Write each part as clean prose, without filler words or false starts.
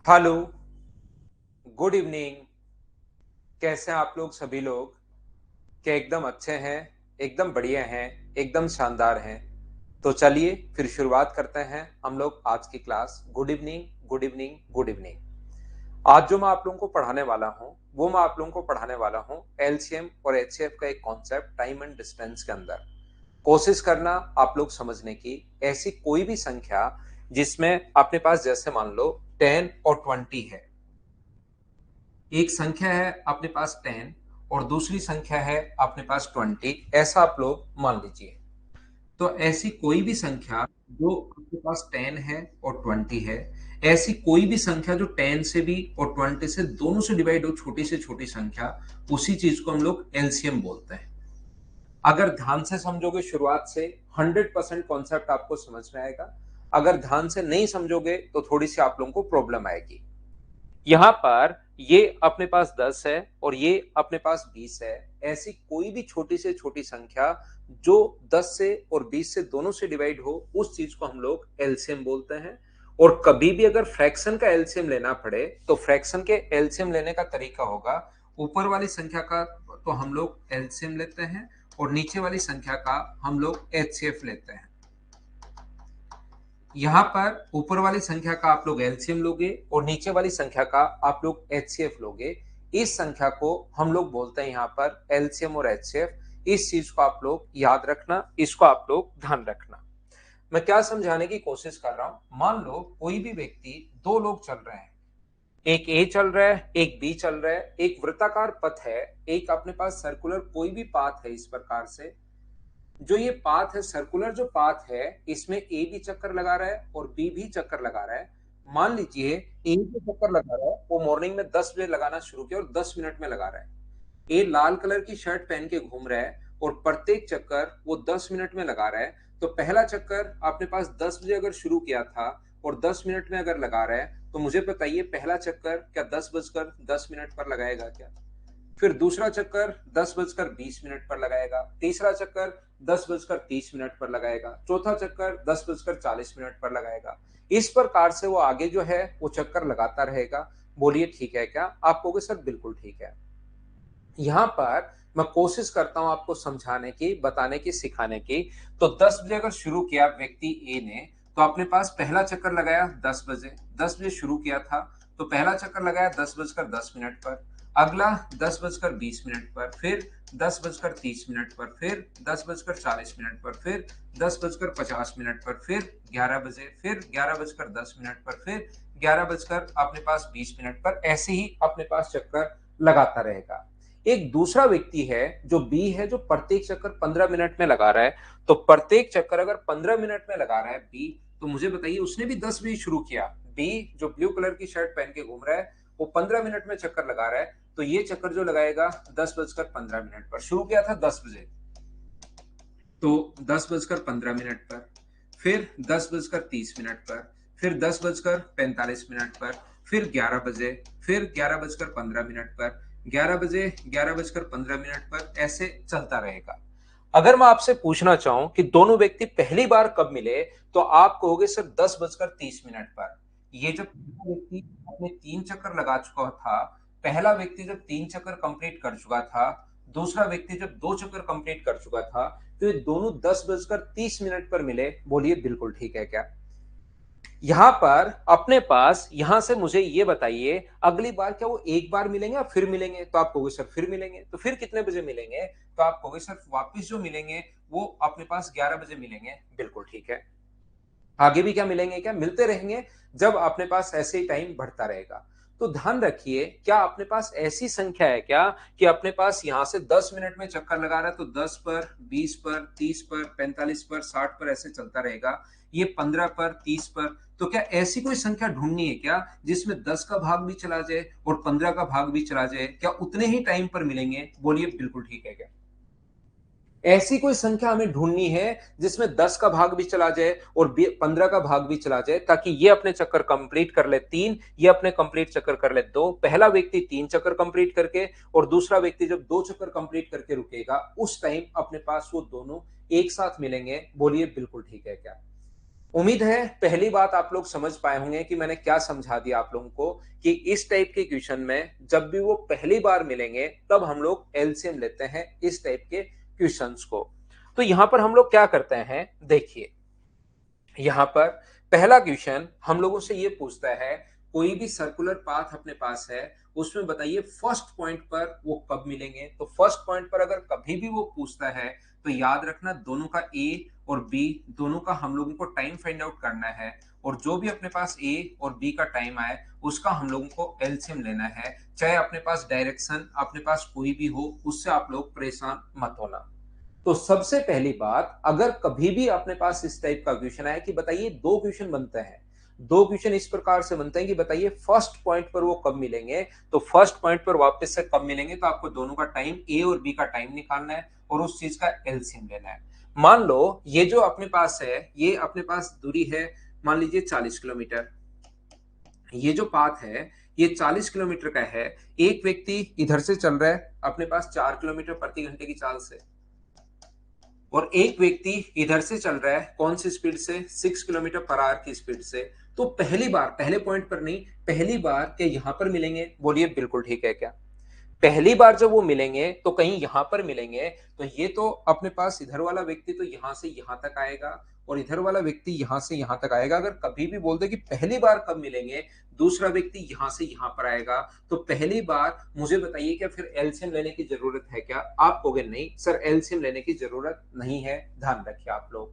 Hello, good evening. कैसे हैं आप लोग सभी लोग? क्या एकदम अच्छे हैं? एकदम बढ़िया हैं, एकदम शानदार हैं। तो चलिए फिर शुरुआत करते हैं हम लोग आज की class. Good evening, good evening, good evening. आज जो मैं आप लोगों को पढ़ाने वाला हूँ वो मैं आप लोगों को पढ़ाने वाला हूँ एलसीएम और एचसीएफ का एक कॉन्सेप्ट टाइम एंड डिस्टेंस के अंदर। कोशिश करना आप लोग समझने की। ऐसी कोई भी संख्या जिसमें अपने पास जैसे मान लो 10 और 20 है। एक संख्या है अपने पास 10 और दूसरी संख्या है अपने पास 20, ऐसा आप लोग मान लीजिए। तो ऐसी कोई भी संख्या जो आपके पास 10 है और 20 है, ऐसी कोई भी संख्या जो 10 से भी और 20 से दोनों से डिवाइड हो, छोटी से छोटी संख्या, उसी चीज को हम लोग एलसीएम बोलते हैं। अगर ध्यान से समझोगे शुरुआत से 100% कॉन्सेप्ट आपको समझ में आएगा। अगर ध्यान से नहीं समझोगे तो थोड़ी सी आप लोगों को प्रॉब्लम आएगी। यहां पर ये अपने पास 10 है और ये अपने पास 20 है। ऐसी कोई भी छोटी से छोटी संख्या जो 10 से और 20 से दोनों से डिवाइड हो, उस चीज को हम लोग एलसीएम बोलते हैं। और कभी भी अगर फ्रैक्शन का एलसीएम लेना पड़े तो फ्रैक्शन के एलसीएम लेने का तरीका होगा, ऊपर वाली संख्या का तो हम लोग एलसीएम लेते हैं और नीचे वाली संख्या का हम लोग एचसीएफ लेते हैं। यहाँ पर ऊपर वाली संख्या का आप लोग एलसीएम लोगे और नीचे वाली संख्या का आप लोग एचसीएफ लोगे। इस संख्या को हम लोग बोलते हैं यहाँ पर एलसीएम और एचसीएफ। इस चीज को आप लोग याद रखना, इसको आप लोग ध्यान रखना। मैं क्या समझाने की कोशिश कर रहा हूं, मान लो कोई भी व्यक्ति, दो लोग चल रहे हैं। एक ए चल रहा है, एक बी चल रहा है। एक वृत्ताकार पथ है, एक अपने पास सर्कुलर कोई भी पाथ है। इस प्रकार से जो ये पाथ है, सर्कुलर जो पाथ है, इसमें ए भी चक्कर लगा रहा है और बी भी चक्कर लगा रहा है। मान लीजिए ए जो चक्कर लगा रहा है वो मॉर्निंग में 10 बजे लगाना शुरू किया और 10 मिनट में लगा रहा है। ए लाल कलर की शर्ट पहन के घूम रहा है और प्रत्येक चक्कर वो 10 मिनट में लगा रहा है। तो पहला चक्कर आपने पास 10 बजे अगर शुरू किया था और 10 मिनट में अगर लगा रहा है, तो मुझे बताइए पहला चक्कर क्या 10 बजकर 10 मिनट पर लगाएगा क्या? फिर दूसरा चक्कर 10 बजकर 20 मिनट पर लगाएगा, तीसरा चक्कर 10 बजकर 30 मिनट पर लगाएगा, चौथा चक्कर 10 बजकर 40 मिनट पर लगाएगा। इस प्रकार से वो आगे जो है वो चक्कर लगाता रहेगा। बोलिए ठीक है क्या? आप कहोगे सर बिल्कुल ठीक है। यहाँ पर मैं कोशिश करता हूं आपको समझाने की, बताने की, सिखाने की। तो 10 बजे अगर शुरू किया व्यक्ति ए ने, तो अपने पास पहला चक्कर लगाया 10 बजे। 10 बजे शुरू किया था तो पहला चक्कर लगाया 10 बजकर 10 मिनट पर। अगला 10 बजकर 20 मिनट पर, फिर 10 बजकर 30 मिनट पर, फिर 10 बजकर 40 मिनट पर, फिर 10 बजकर 50 मिनट पर, फिर 11 बजे, फिर 11 बजकर 10 मिनट पर, फिर 11 बजकर अपने पास 20 मिनट पर। ऐसे ही अपने पास चक्कर लगाता रहेगा। एक दूसरा व्यक्ति है जो बी है, जो प्रत्येक चक्कर 15 मिनट में लगा रहा है। तो प्रत्येक चक्कर अगर 15 मिनट में लगा रहा है बी, तो मुझे बताइए उसने भी 10 बजे शुरू किया। बी जो ब्लू कलर की शर्ट पहन के घूम रहा है वो 15 मिनट में चक्कर लगा रहा है। तो ये चक्कर जो लगाएगा 10 बजकर 15 मिनट पर। शुरू किया था 10 बजे, तो 10 बजकर 15 मिनट पर, फिर 10 बजकर 30 मिनट पर, फिर 10 बजकर 45 मिनट पर, फिर 11 बजे, फिर 11 बजकर 15 मिनट पर, 11 बजे, 11 बजकर 15 मिनट पर। ऐसे चलता रहेगा। अगर मैं आपसे पूछना चाहूं कि दोनों व्यक्ति पहली बार कब मिले, तो आप कहोगे सर 10 बजकर 30 मिनट पर। ये जब पहला व्यक्ति अपने 3 चक्कर लगा चुका था, पहला व्यक्ति जब 3 चक्कर कंप्लीट कर चुका था, दूसरा व्यक्ति जब 2 चक्कर कंप्लीट कर चुका था, तो ये दोनों 10 बजकर 30 मिनट पर मिले। बोलिए बिल्कुल ठीक है क्या? यहां पर अपने पास, यहां से मुझे ये बताइए अगली बार क्या वो एक बार मिलेंगे या फिर मिलेंगे? तो आप कहोगे सर फिर मिलेंगे। तो फिर कितने बजे मिलेंगे? तो आप कहोगे सर वापस जो मिलेंगे वो अपने पास 11 बजे मिलेंगे। बिल्कुल ठीक है। आगे भी क्या मिलेंगे? क्या मिलते रहेंगे जब अपने पास ऐसे ही टाइम बढ़ता रहेगा। तो ध्यान रखिए, क्या अपने पास ऐसी संख्या है क्या कि अपने पास यहां से 10 मिनट में चक्कर लगा रहा है तो 10 पर, 20 पर, 30 पर, 45 पर, 60 पर ऐसे चलता रहेगा। ये 15 पर, 30 पर। तो क्या ऐसी कोई संख्या ढूंढनी है क्या जिसमें 10 का भाग भी चला जाए और 15 का भाग भी चला जाए? क्या उतने ही टाइम पर मिलेंगे? बोलिए बिल्कुल ठीक है क्या? ऐसी कोई संख्या हमें ढूंढनी है जिसमें 10 का भाग भी चला जाए और 15 का भाग भी चला जाए, ताकि ये अपने चक्कर कंप्लीट कर ले 3, ये अपने कंप्लीट चक्कर कर ले 2। पहला व्यक्ति 3 चक्कर कंप्लीट करके और दूसरा व्यक्ति जब 2 चक्कर कंप्लीट करके रुकेगा, उस टाइम अपने पास वो दोनों एक साथ मिलेंगे। बोलिए बिल्कुल ठीक है क्या? उम्मीद है पहली बात आप लोग समझ पाए होंगे कि मैंने क्या समझा दिया आप लोगों को कि इस टाइप के क्वेश्चन में जब भी वो पहली बार मिलेंगे तब हम लोग एलसीएम लेते हैं इस टाइप के क्वेश्चंस को। तो यहां पर हम लोग क्या करते हैं, देखिए यहां पर पहला क्वेश्चन हम लोगों से ये पूछता है कोई भी सर्कुलर पाथ अपने पास है, उसमें बताइए फर्स्ट पॉइंट पर वो कब मिलेंगे। तो फर्स्ट पॉइंट पर अगर कभी भी वो पूछता है तो याद रखना दोनों का ए और बी दोनों का हम लोगों को टाइम फाइंड आउट करना है, और जो भी अपने पास ए और बी का टाइम आए उसका हम लोगों को एलसीएम लेना है। चाहे अपने पास डायरेक्शन अपने पास कोई भी हो, उससे आप लोग परेशान मत होना। तो सबसे पहली बात, अगर कभी भी अपने पास इस टाइप का क्वेश्चन आए कि बताइए दो क्वेश्चन बनते हैं, दो क्वेश्चन इस प्रकार से बनते हैं कि बताइए फर्स्ट पॉइंट पर वो कब मिलेंगे, तो फर्स्ट पॉइंट पर वापस से कब मिलेंगे, तो आपको दोनों का टाइम ए और बी का टाइम निकालना है और उस चीज का एलसीएम लेना है। मान लो ये जो अपने पास है, ये अपने पास दूरी है मान लीजिए 40 किलोमीटर, ये जो पाथ है ये 40 किलोमीटर का है। एक व्यक्ति इधर से चल रहा है अपने पास 4 किलोमीटर प्रति घंटे की चाल से, और एक व्यक्ति इधर से चल रहा है कौन सी स्पीड से, 6 किलोमीटर पर आवर की स्पीड से। तो पहली बार, पहले पॉइंट पर नहीं, पहली बार क्या यहां पर मिलेंगे, बोलिए बिल्कुल ठीक है क्या। पहली बार जब वो मिलेंगे तो कहीं यहां पर मिलेंगे, तो ये तो अपने पास इधर वाला व्यक्ति तो यहां से यहां तक आएगा और इधर वाला व्यक्ति यहां से यहां तक आएगा। अगर कभी भी बोलते कि पहली बार कब मिलेंगे, दूसरा व्यक्ति यहां से यहां पर आएगा, तो पहली बार मुझे बताइए क्या फिर एलसीएम लेने की जरूरत है क्या। आप कहोगे नहीं सर एलसीएम लेने की जरूरत नहीं है। ध्यान रखिए आप लोग,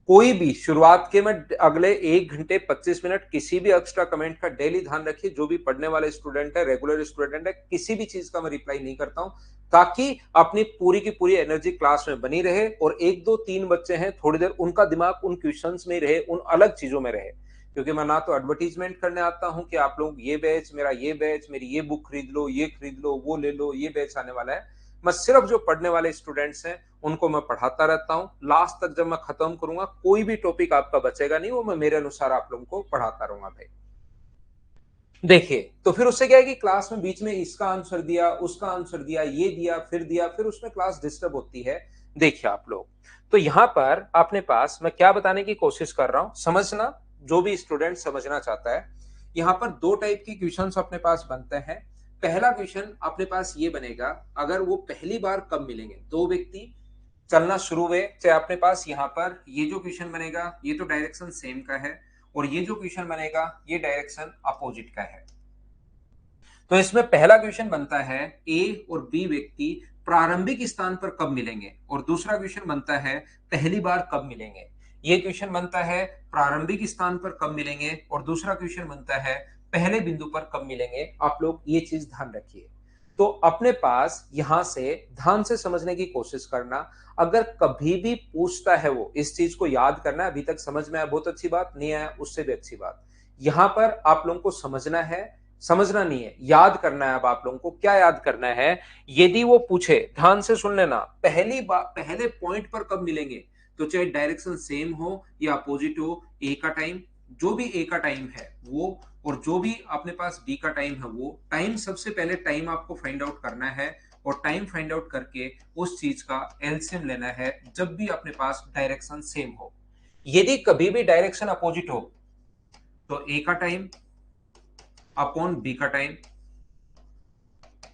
कोई भी शुरुआत के में अगले 1 घंटे 25 मिनट किसी भी एक्स्ट्रा कमेंट का डेली ध्यान रखिए। जो भी पढ़ने वाले स्टूडेंट है, रेगुलर स्टूडेंट है, किसी भी चीज का मैं रिप्लाई नहीं करता हूं, ताकि अपनी पूरी की पूरी एनर्जी क्लास में बनी रहे और एक दो तीन बच्चे हैं थोड़ी देर उनका दिमाग उन क्वेश्चंस में रहे, उन अलग चीजों में रहे। क्योंकि मैं ना तो एडवर्टीजमेंट करने आता हूं कि आप लोग ये बैच, मेरा ये बैच, मेरी ये बुक खरीद लो, ये खरीद लो, वो ले लो, ये बैच आने वाला है। मैं सिर्फ जो पढ़ने वाले स्टूडेंट्स हैं उनको मैं पढ़ाता रहता हूं। लास्ट तक जब मैं खत्म करूंगा कोई भी टॉपिक आपका बचेगा नहीं, वो मैं मेरे अनुसार आप लोगों को पढ़ाता रहूंगा भाई। देखिए तो फिर उससे क्या है कि क्लास में बीच में इसका आंसर दिया, उसका आंसर दिया, ये दिया, फिर उसमें क्लास डिस्टर्ब होती है। देखिए आप लोग, तो यहां पर अपने पास मैं क्या बताने की कोशिश कर रहा हूं, समझना, जो भी स्टूडेंट समझना चाहता है। यहां पर दो टाइप की क्वेश्चंस अपने पास बनते हैं। पहला क्वेश्चन अपने पास ये बनेगा, अगर वो पहली बार कब मिलेंगे, दो व्यक्ति चलना शुरू हुए, चाहे अपने पास यहाँ पर ये जो क्वेश्चन बनेगा ये तो डायरेक्शन सेम का है, और ये जो क्वेश्चन बनेगा ये डायरेक्शन अपोजिट का है। तो इसमें पहला क्वेश्चन बनता है ए और बी व्यक्ति प्रारंभिक स्थान पर कब मिलेंगे, और दूसरा क्वेश्चन बनता है पहली बार कब मिलेंगे। ये क्वेश्चन बनता है प्रारंभिक स्थान पर कब मिलेंगे और दूसरा क्वेश्चन बनता है पहले बिंदु पर कब मिलेंगे। आप लोग ये चीज ध्यान रखिए। तो अपने पास यहां से ध्यान से समझने की कोशिश करना, अगर कभी भी पूछता है वो इस चीज को याद करना है। अभी तक समझ में आया बहुत अच्छी बात, नहीं आया उससे भी अच्छी बात। यहां पर आप लोगों को समझना है, समझना नहीं है, याद करना है। अब आप लोगों को क्या याद करना है, यदि वो पूछे, ध्यान से सुन लेना, पहली बार पहले पॉइंट पर कब मिलेंगे, तो चाहे डायरेक्शन सेम हो या अपोजिट हो, ए का टाइम, जो भी ए का टाइम है वो, और जो भी अपने पास बी का टाइम है वो टाइम, सबसे पहले टाइम आपको फाइंड आउट करना है, और टाइम फाइंड आउट करके उस चीज का एलसीएम लेना है जब भी अपने पास डायरेक्शन सेम हो। यदि कभी भी डायरेक्शन अपोजिट हो तो ए का टाइम अपॉन बी का टाइम,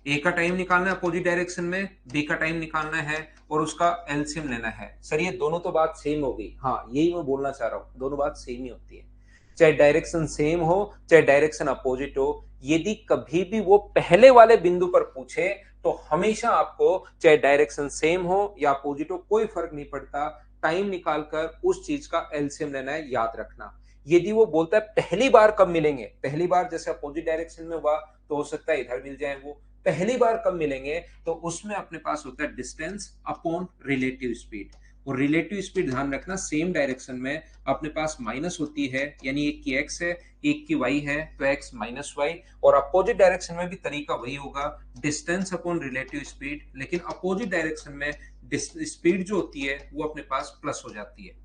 ए का टाइम निकालना है अपोजिट डायरेक्शन में, बी का टाइम निकालना है और उसका एलसीएम लेना है। सर ये दोनों तो बात सेम हो गई, हाँ यही मैं बोलना चाह रहा हूं, दोनों बात सेम ही होती है। चाहे डायरेक्शन सेम हो चाहे डायरेक्शन अपोजिट हो, यदि कभी भी वो पहले वाले बिंदु पर पूछे तो हमेशा आपको चाहे डायरेक्शन सेम हो या अपोजिट हो कोई फर्क नहीं पड़ता, टाइम निकालकर उस चीज का एलसीएम लेना है, याद रखना। यदि वो बोलता है पहली बार कब मिलेंगे, पहली बार जैसे अपोजिट डायरेक्शन में हुआ तो हो सकता है इधर मिल जाए, वो पहली बार कब मिलेंगे तो उसमें अपने पास होता है डिस्टेंस अपॉन रिलेटिव स्पीड। और रिलेटिव स्पीड ध्यान रखना सेम डायरेक्शन में अपने पास माइनस होती है, यानी एक की एक्स है एक की वाई है तो एक्स माइनस वाई, और अपोजिट डायरेक्शन में भी तरीका वही होगा, डिस्टेंस अपॉन रिलेटिव स्पीड, लेकिन अपोजिट डायरेक्शन में स्पीड जो होती है वो अपने पास प्लस हो जाती है।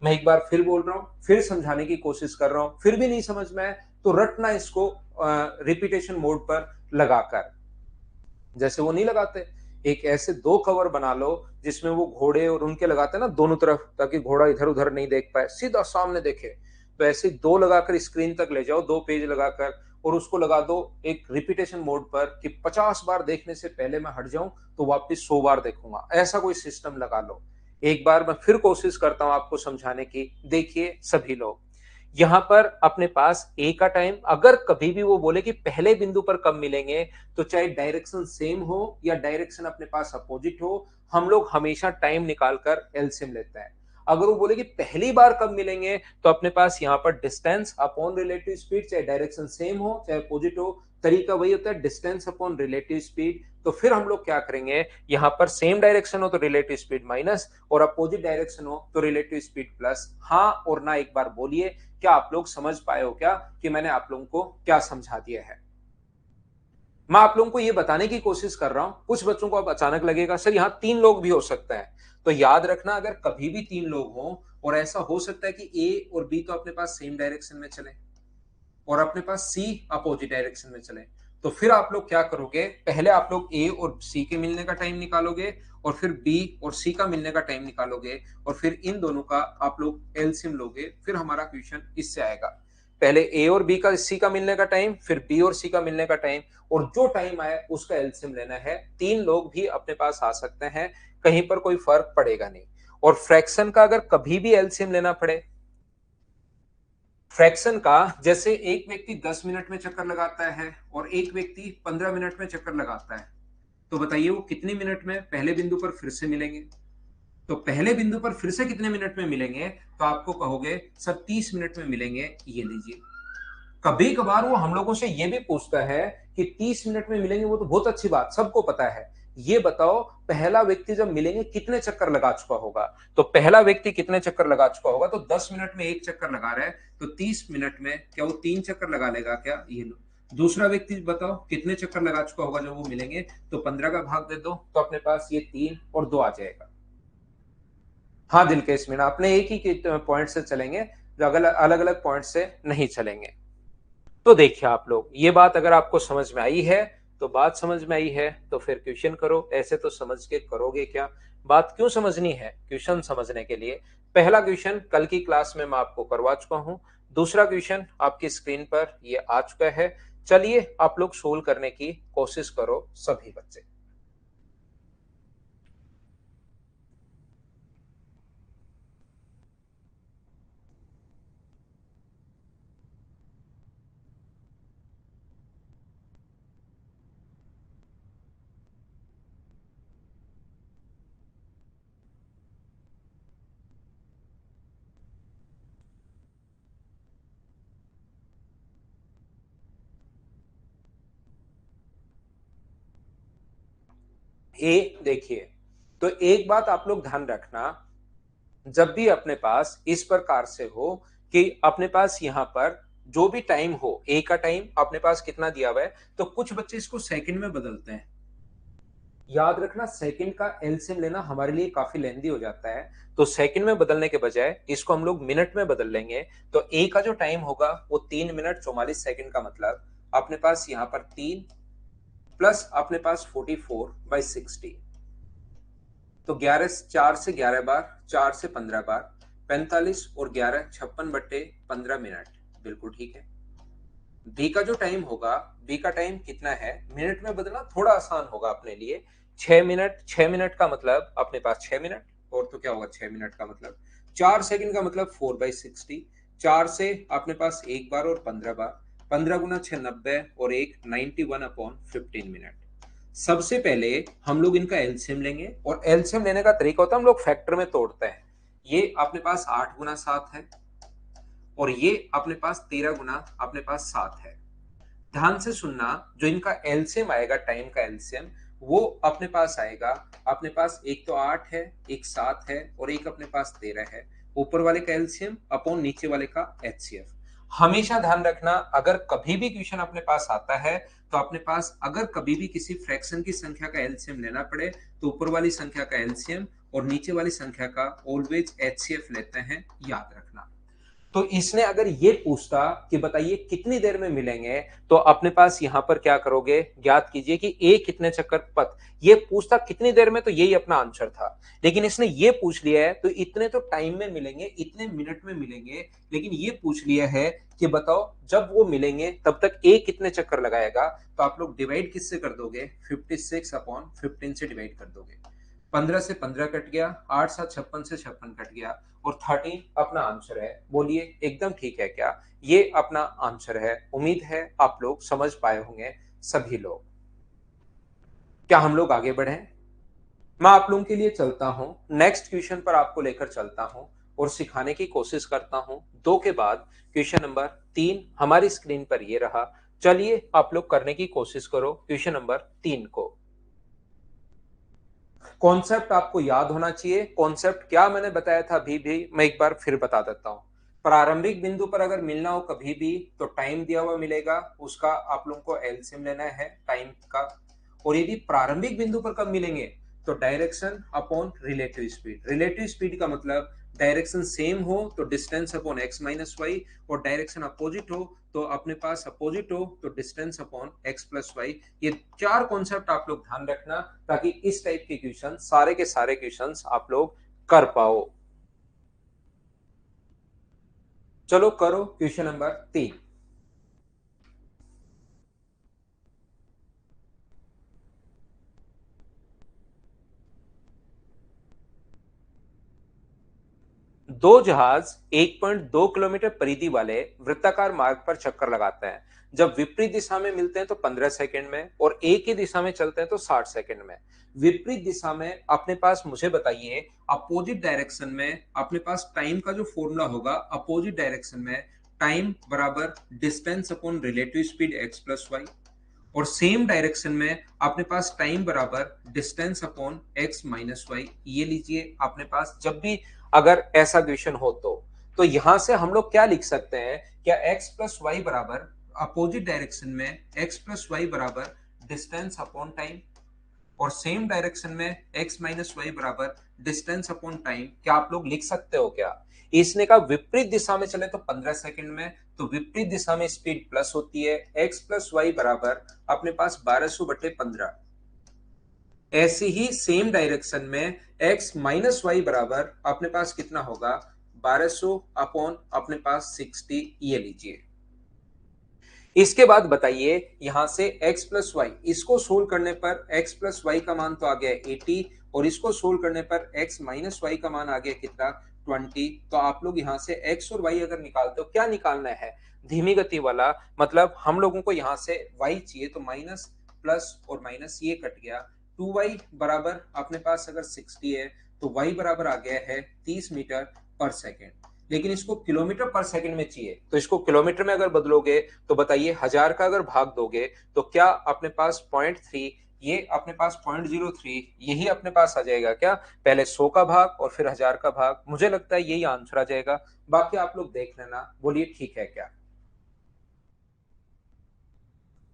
मैं एक बार फिर बोल रहा हूं, फिर समझाने की कोशिश कर रहा हूं, फिर भी नहीं समझ में आए तो रटना इसको रिपीटेशन मोड पर लगाकर, जैसे वो नहीं लगाते एक ऐसे दो कवर बना लो जिसमें वो घोड़े और उनके लगाते हैं ना दोनों तरफ, ताकि घोड़ा इधर उधर नहीं देख पाए, सीधा सामने देखे। तो ऐसे दो लगाकर स्क्रीन तक ले जाओ, दो पेज लगाकर, और उसको लगा दो एक रिपीटेशन मोड पर कि 50 बार देखने से पहले मैं हट जाऊं तो वापस 100 बार देखूंगा। ऐसा कोई सिस्टम लगा लो। एक बार मैं फिर कोशिश करता हूं आपको समझाने की। देखिए सभी लोग, यहां पर अपने पास ए का टाइम, अगर कभी भी वो बोले कि पहले बिंदु पर कब मिलेंगे, तो चाहे डायरेक्शन सेम हो या डायरेक्शन अपने पास अपोजिट हो, हम लोग हमेशा टाइम निकालकर एलसीएम लेते हैं। अगर वो बोले कि पहली बार कब मिलेंगे, तो अपने पास यहां पर डिस्टेंस अपॉन रिलेटिव स्पीड, चाहे डायरेक्शन सेम हो चाहे अपोजिट हो, तरीका वही होता है, डिस्टेंस अपॉन रिलेटिव स्पीड। तो फिर हम लोग क्या करेंगे, यहां पर सेम डायरेक्शन हो तो रिलेटिव स्पीड माइनस, और अपोजिट डायरेक्शन हो तो रिलेटिव स्पीड प्लस। हाँ और ना एक बार बोलिए, क्या आप लोग समझ पाए हो क्या कि मैंने आप लोगों को क्या समझा दिया है? मैं आप लोगों को यह बताने की कोशिश कर रहा हूं। कुछ बच्चों को अब अचानक लगेगा सर यहां 3 लोग भी हो सकते हैं। तो याद रखना, अगर कभी भी 3 लोग हों, और ऐसा हो सकता है कि ए और बी तो अपने पास सेम डायरेक्शन में चले और अपने पास सी अपोजिट डायरेक्शन में चले, तो फिर आप लोग क्या करोगे, पहले आप लोग ए और सी के मिलने का टाइम निकालोगे, और फिर बी और सी का मिलने का टाइम निकालोगे, और फिर इन दोनों का आप लोग एलसीएम लोगे। फिर हमारा क्वेश्चन इससे आएगा, पहले ए और बी का सी का मिलने का टाइम, फिर बी और सी का मिलने का टाइम, और जो टाइम आए उसका एलसीएम लेना है। 3 लोग भी अपने पास आ सकते हैं, कहीं पर कोई फर्क पड़ेगा नहीं। और फ्रैक्शन का अगर कभी भी एलसीएम लेना पड़े, फ्रैक्शन का, जैसे एक व्यक्ति 10 मिनट में चक्कर लगाता है और एक व्यक्ति 15 मिनट में चक्कर लगाता है, तो बताइए वो कितने मिनट में पहले बिंदु पर फिर से मिलेंगे? तो पहले बिंदु पर फिर से कितने मिनट में मिलेंगे, तो आपको कहोगे सर 30 मिनट में मिलेंगे। ये लीजिए, कभी कभार वो हम लोगों से ये भी पूछता है कि 30 मिनट में मिलेंगे, वो तो बहुत अच्छी बात, सबको पता है। ये बताओ पहला व्यक्ति जब मिलेंगे कितने चक्कर लगा चुका होगा? तो पहला व्यक्ति कितने चक्कर लगा चुका होगा, तो 10 मिनट में एक चक्कर लगा रहा है, तो 30 मिनट में क्या वो 3 चक्कर लगा लेगा क्या? ये लो। दूसरा व्यक्ति बताओ कितने चक्कर लगा चुका होगा जब वो मिलेंगे, तो 15 का भाग दे दो, तो अपने पास ये 3 और 2 आ जाएगा। हाँ दिलकेश मीणा, अपने एक ही पॉइंट से चलेंगे, जो अलग अलग पॉइंट से नहीं चलेंगे। तो देखिए आप लोग, ये बात अगर आपको समझ में आई है तो बात समझ में आई है, तो फिर क्वेश्चन करो। ऐसे तो समझ के करोगे क्या? बात क्यों समझनी है? क्वेश्चन समझने के लिए। पहला क्वेश्चन कल की क्लास में मैं आपको करवा चुका हूं, दूसरा क्वेश्चन आपकी स्क्रीन पर ये आ चुका है। चलिए आप लोग सोल्व करने की कोशिश करो सभी बच्चे। देखिए, तो एक बात आप लोग ध्यान रखना, जब भी अपने पास इस प्रकार से हो कि अपने पास यहां पर जो भी टाइम हो, ए का टाइम अपने पास कितना दिया हुआ है, तो कुछ बच्चे इसको सेकंड में बदलते हैं। याद रखना, सेकंड का एलसीएम लेना हमारे लिए काफी लेंदी हो जाता है, तो सेकंड में बदलने के बजाय इसको हम लोग मिनट में बदल लेंगे। तो ए का जो टाइम होगा वो 3 मिनट 44 सेकंड का मतलब अपने पास यहाँ पर 3 प्लस अपने पास 44/60, तो 4 से 11 बार, 4 से 15 बार, 45 और 11 56/15 मिनट। बिल्कुल ठीक है। बी का जो टाइम होगा, बी का टाइम कितना है, मिनट में बदलना थोड़ा आसान होगा अपने लिए। 6 मिनट, 6 मिनट का मतलब अपने पास 6 मिनट, और तो क्या होगा 6 मिनट का मतलब 4 सेकंड का मतलब 4/60। 4 से अपने पास एक बार और 15 बार, 15 गुना 6 90, और एक 91/15 मिनट। सबसे पहले हम लोग इनका एलसीएम लेंगे, और एलसीएम लेने का तरीका होता है हम लोग फैक्टर में तोड़ते हैं। ये अपने पास 8 गुना 7 है, और ये अपने पास 13 गुना अपने पास 7 है। ध्यान से सुनना, जो इनका एलसीएम आएगा, टाइम का एलसीएम, वो अपने पास आएगा, अपने पास एक तो 8 है, एक 7 है, और एक अपने पास 13 है। ऊपर वाले का एलसीएम अपॉन नीचे वाले का एचसीएफ। हमेशा ध्यान रखना, अगर कभी भी क्वेश्चन अपने पास आता है, तो अपने पास अगर कभी भी किसी फ्रैक्शन की संख्या का एलसीएम लेना पड़े, तो ऊपर वाली संख्या का एलसीएम और नीचे वाली संख्या का ऑलवेज एचसीएफ लेते हैं, याद रखना। तो इसने अगर ये पूछता कि बताइए कितनी देर में मिलेंगे, तो अपने पास यहां पर क्या करोगे, ज्ञात कीजिए कि ए कितने चक्कर पथ, ये पूछता कितनी देर में, तो यही अपना आंसर था। लेकिन इसने ये पूछ लिया है तो इतने तो टाइम में मिलेंगे, इतने मिनट में मिलेंगे, लेकिन ये पूछ लिया है कि बताओ जब वो मिलेंगे तब तक ए कितने चक्कर लगाएगा। तो आप लोग डिवाइड किससे कर दोगे, 56/15 से डिवाइड कर दोगे। 15 से 15 कट गया, 8 7 56 से 56 कट गया, और 13 अपना आंसर है। बोलिए एकदम ठीक है क्या, ये अपना आंसर है। उम्मीद है आप लोग समझ पाए होंगे सभी लोग। क्या हम लोग आगे बढ़े, मैं आप लोगों के लिए चलता हूं, नेक्स्ट क्वेश्चन पर आपको लेकर चलता हूं और सिखाने की कोशिश करता हूं। 2 के बाद क्वेश्चन नंबर 3 हमारी स्क्रीन पर ये रहा। चलिए आप लोग करने की कोशिश करो क्वेश्चन नंबर 3 को। कॉन्सेप्ट आपको याद होना चाहिए। कॉन्सेप्ट क्या मैंने बताया था अभी भी मैं एक बार फिर बता देता हूं। प्रारंभिक बिंदु पर अगर मिलना हो कभी भी, तो टाइम दिया हुआ मिलेगा, उसका आप लोगों को एलसीएम लेना है टाइम का। और यदि प्रारंभिक बिंदु पर कब मिलेंगे, तो direction upon relative speed. Relative speed का मतलब डायरेक्शन सेम हो तो distance upon x minus y, और डायरेक्शन अपोजिट हो तो अपने पास अपोजिट हो तो distance upon x plus y. ये 4 कॉन्सेप्ट आप लोग ध्यान रखना, ताकि इस टाइप के क्वेश्चन सारे के सारे क्वेश्चन आप लोग कर पाओ। चलो करो क्वेश्चन नंबर 3। 2 जहाज 1.2 किलोमीटर परिधि वाले वृत्ताकार मार्ग पर चक्कर लगाते हैं। जब विपरीत दिशा में मिलते हैं तो 15 सेकंड में, और एक ही दिशा में चलते हैं तो 60 सेकंड में। विपरीत दिशा में अपने पास मुझे बताइए, अपोजिट डायरेक्शन में अपने पास टाइम का जो फॉर्मूला होगा, अपोजिट डायरेक्शन में टाइम बराबर distance upon relative speed x plus y, और सेम डायरेक्शन में अपने पास टाइम बराबर distance upon x minus y. ये लीजिए अपने पास जब भी अगर ऐसा क्वेश्चन हो तो यहां से हम लोग क्या लिख सकते हैं, क्या एक्स प्लस वाई बराबर अपोजिट डायरेक्शन में एक्स प्लस वाई बराबर डिस्टेंस अपॉन टाइम, और सेम डायरेक्शन में x माइनस वाई बराबर डिस्टेंस अपॉन टाइम। क्या आप लोग लिख सकते हो क्या। इसने का विपरीत दिशा में चले तो 15 सेकंड में, तो विपरीत दिशा में स्पीड प्लस होती है, x प्लस वाई बराबर अपने पास 1200/15। ऐसे ही सेम डायरेक्शन में x माइनस वाई बराबर अपने पास कितना होगा, 1200 अपॉन अपने पास 60। ये लीजिए। इसके बाद बताइए यहां से x प्लस वाई, इसको सोल्व करने पर x प्लस वाई का मान तो आ गया 80, और इसको सोल्व करने पर x माइनस वाई का मान आ गया कितना, 20। तो आप लोग यहां से x और y अगर निकालते हो, क्या निकालना है, धीमी गति वाला, मतलब हम लोगों को यहां से y चाहिए, तो माइनस प्लस और माइनस ये कट गया। 2y बराबर अपने पास अगर 60 है, तो y बराबर आ गया है 30 मीटर पर सेकेंड। लेकिन इसको किलोमीटर पर सेकंड में चाहिए, तो इसको किलोमीटर में अगर बदलोगे तो बताइए 1000 का अगर भाग दोगे तो क्या अपने पास 0.3, ये अपने पास 0.03, यही अपने पास आ जाएगा क्या, पहले 100 का भाग और फिर 1000 का भाग। मुझे लगता है यही आंसर आ जाएगा, बाकी आप लोग देख लेना। बोलिए ठीक है क्या।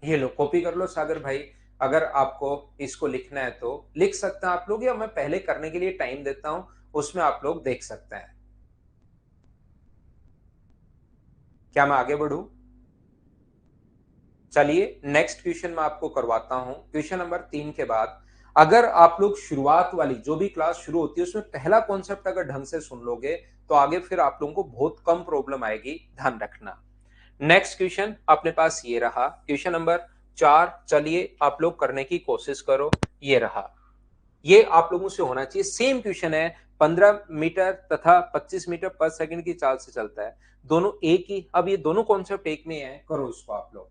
ये लो कॉपी कर लो सागर भाई, अगर आपको इसको लिखना है तो लिख सकते हैं आप लोग, या मैं पहले करने के लिए टाइम देता हूं, उसमें आप लोग देख सकते हैं। क्या मैं आगे बढ़ूं। चलिए नेक्स्ट क्वेश्चन मैं आपको करवाता हूं। क्वेश्चन नंबर 3 के बाद अगर आप लोग शुरुआत वाली जो भी क्लास शुरू होती है उसमें पहला कॉन्सेप्ट अगर ढंग से सुन लोगे, तो आगे फिर आप लोगों को बहुत कम प्रॉब्लम आएगी, ध्यान रखना। नेक्स्ट क्वेश्चन अपने पास ये रहा, क्वेश्चन नंबर 4। चलिए आप लोग करने की कोशिश करो। ये रहा, ये आप लोगों से होना चाहिए। सेम क्वेश्चन है, 15 मीटर तथा 25 मीटर पर सेकंड की चाल से चलता है, दोनों एक ही। अब ये दोनों कॉन्सेप्ट एक में है, करो इसको आप लोग।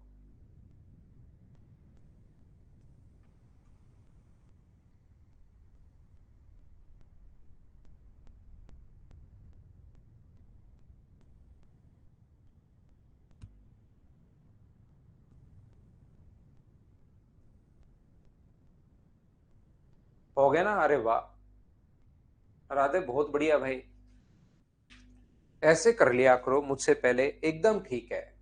हो गया ना, अरे वाह, राधे बहुत बढ़िया भाई। ऐसे कर लिया करो मुझसे पहले, एकदम ठीक है।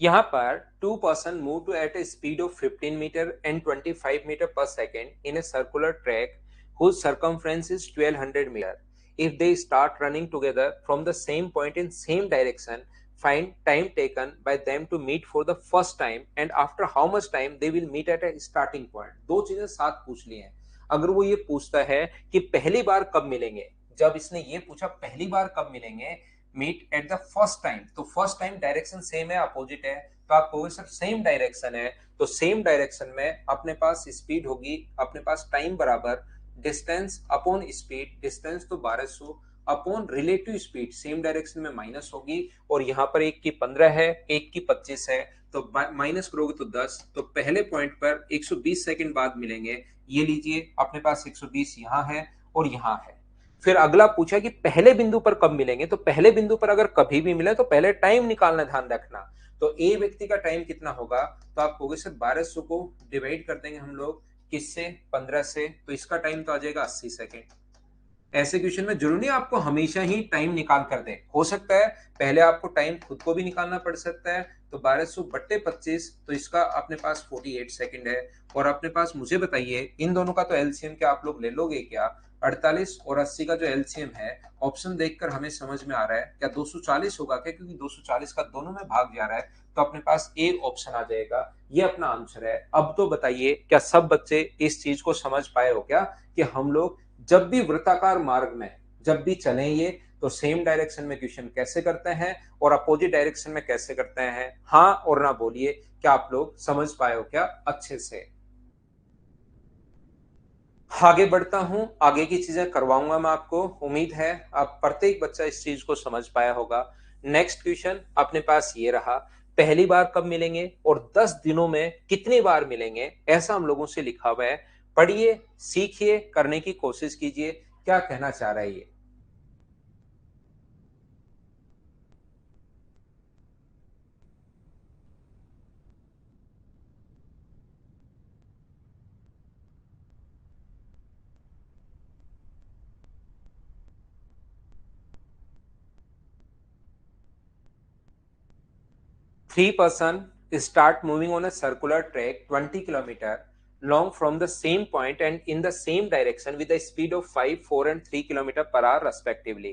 यहाँ पर two person move to at a speed of 15 metre and 25 metre per second in a circular track whose circumference is 1200 metre. if they start running together from the same point in same direction, find time taken by them to meet for the first time and after how much time they will meet at a starting point। दो चीजें साथ पूछ ली हैं। अगर वो ये पूछता है कि पहली बार कब मिलेंगे, जब इसने ये पूछा पहली बार कब मिलेंगे, meet at the first time, तो फर्स्ट टाइम डायरेक्शन सेम है, अपोजिट है, तो आप कहोगे सर सेम डायरेक्शन है, तो सेम डायरेक्शन में अपने पास स्पीड होगी, अपने पास टाइम बराबर डिस्टेंस अपॉन स्पीड, डिस्टेंस तो 1200 upon relative speed, same direction में माइनस होगी, और यहाँ पर एक की 15 है, एक की 25 है, तो माइनस करोगे तो 10, तो पहले पॉइंट पर 120 सेकंड बाद मिलेंगे। ये लीजिए अपने पास 120 यहाँ है और यहाँ है। फिर अगला पूछा कि पहले बिंदु पर कब मिलेंगे, तो पहले बिंदु पर अगर कभी भी मिले तो पहले टाइम निकालना, ध्यान रखना। तो ए व्यक्ति का टाइम कितना होगा, तो आप कहोगे सर 1200 को डिवाइड कर देंगे हम लोग किससे, 15 से, तो इसका टाइम तो आ जाएगा 80 सेकेंड। ऐसे क्वेश्चन में जरूरी नहीं आपको हमेशा ही टाइम निकाल कर दे, हो सकता है पहले आपको टाइम खुद को भी निकालना पड़ सकता है। तो 1200 बट्टे 25, तो इसका अपने पास 48 सेकंड है। और अपने पास मुझे बताइए इन दोनों का तो एलसीएम क्या आप लोग ले लोगे क्या, 48 और 80 का जो एलसीएम है, ऑप्शन देखकर हमें समझ में आ रहा है क्या 240 होगा क्या, क्योंकि 240 का दोनों में भाग जा रहा है, तो अपने पास ए ऑप्शन आ जाएगा, ये अपना आंसर है। अब तो बताइए क्या सब बच्चे इस चीज को समझ पाए हो क्या, कि हम लोग जब भी वृत्ताकार मार्ग में जब भी चलेंगे तो सेम डायरेक्शन में क्वेश्चन कैसे करते हैं और अपोजिट डायरेक्शन में कैसे करते हैं, हाँ और ना बोलिए, क्या आप लोग समझ पाए हो क्या अच्छे से। आगे बढ़ता हूं, आगे की चीजें करवाऊंगा मैं आपको, उम्मीद है आप प्रत्येक बच्चा इस चीज को समझ पाया होगा। नेक्स्ट क्वेश्चन अपने पास ये रहा, पहली बार कब मिलेंगे और 10 दिनों में कितनी बार मिलेंगे, ऐसा हम लोगों से लिखा हुआ है। पढ़िए, सीखिए, करने की कोशिश कीजिए, क्या कहना चाह रहा है ये। 3 person start moving on a circular track 20 kilometer long from the same point and in the same direction with a speed of 5, 4 and 3 kilometer per hour respectively.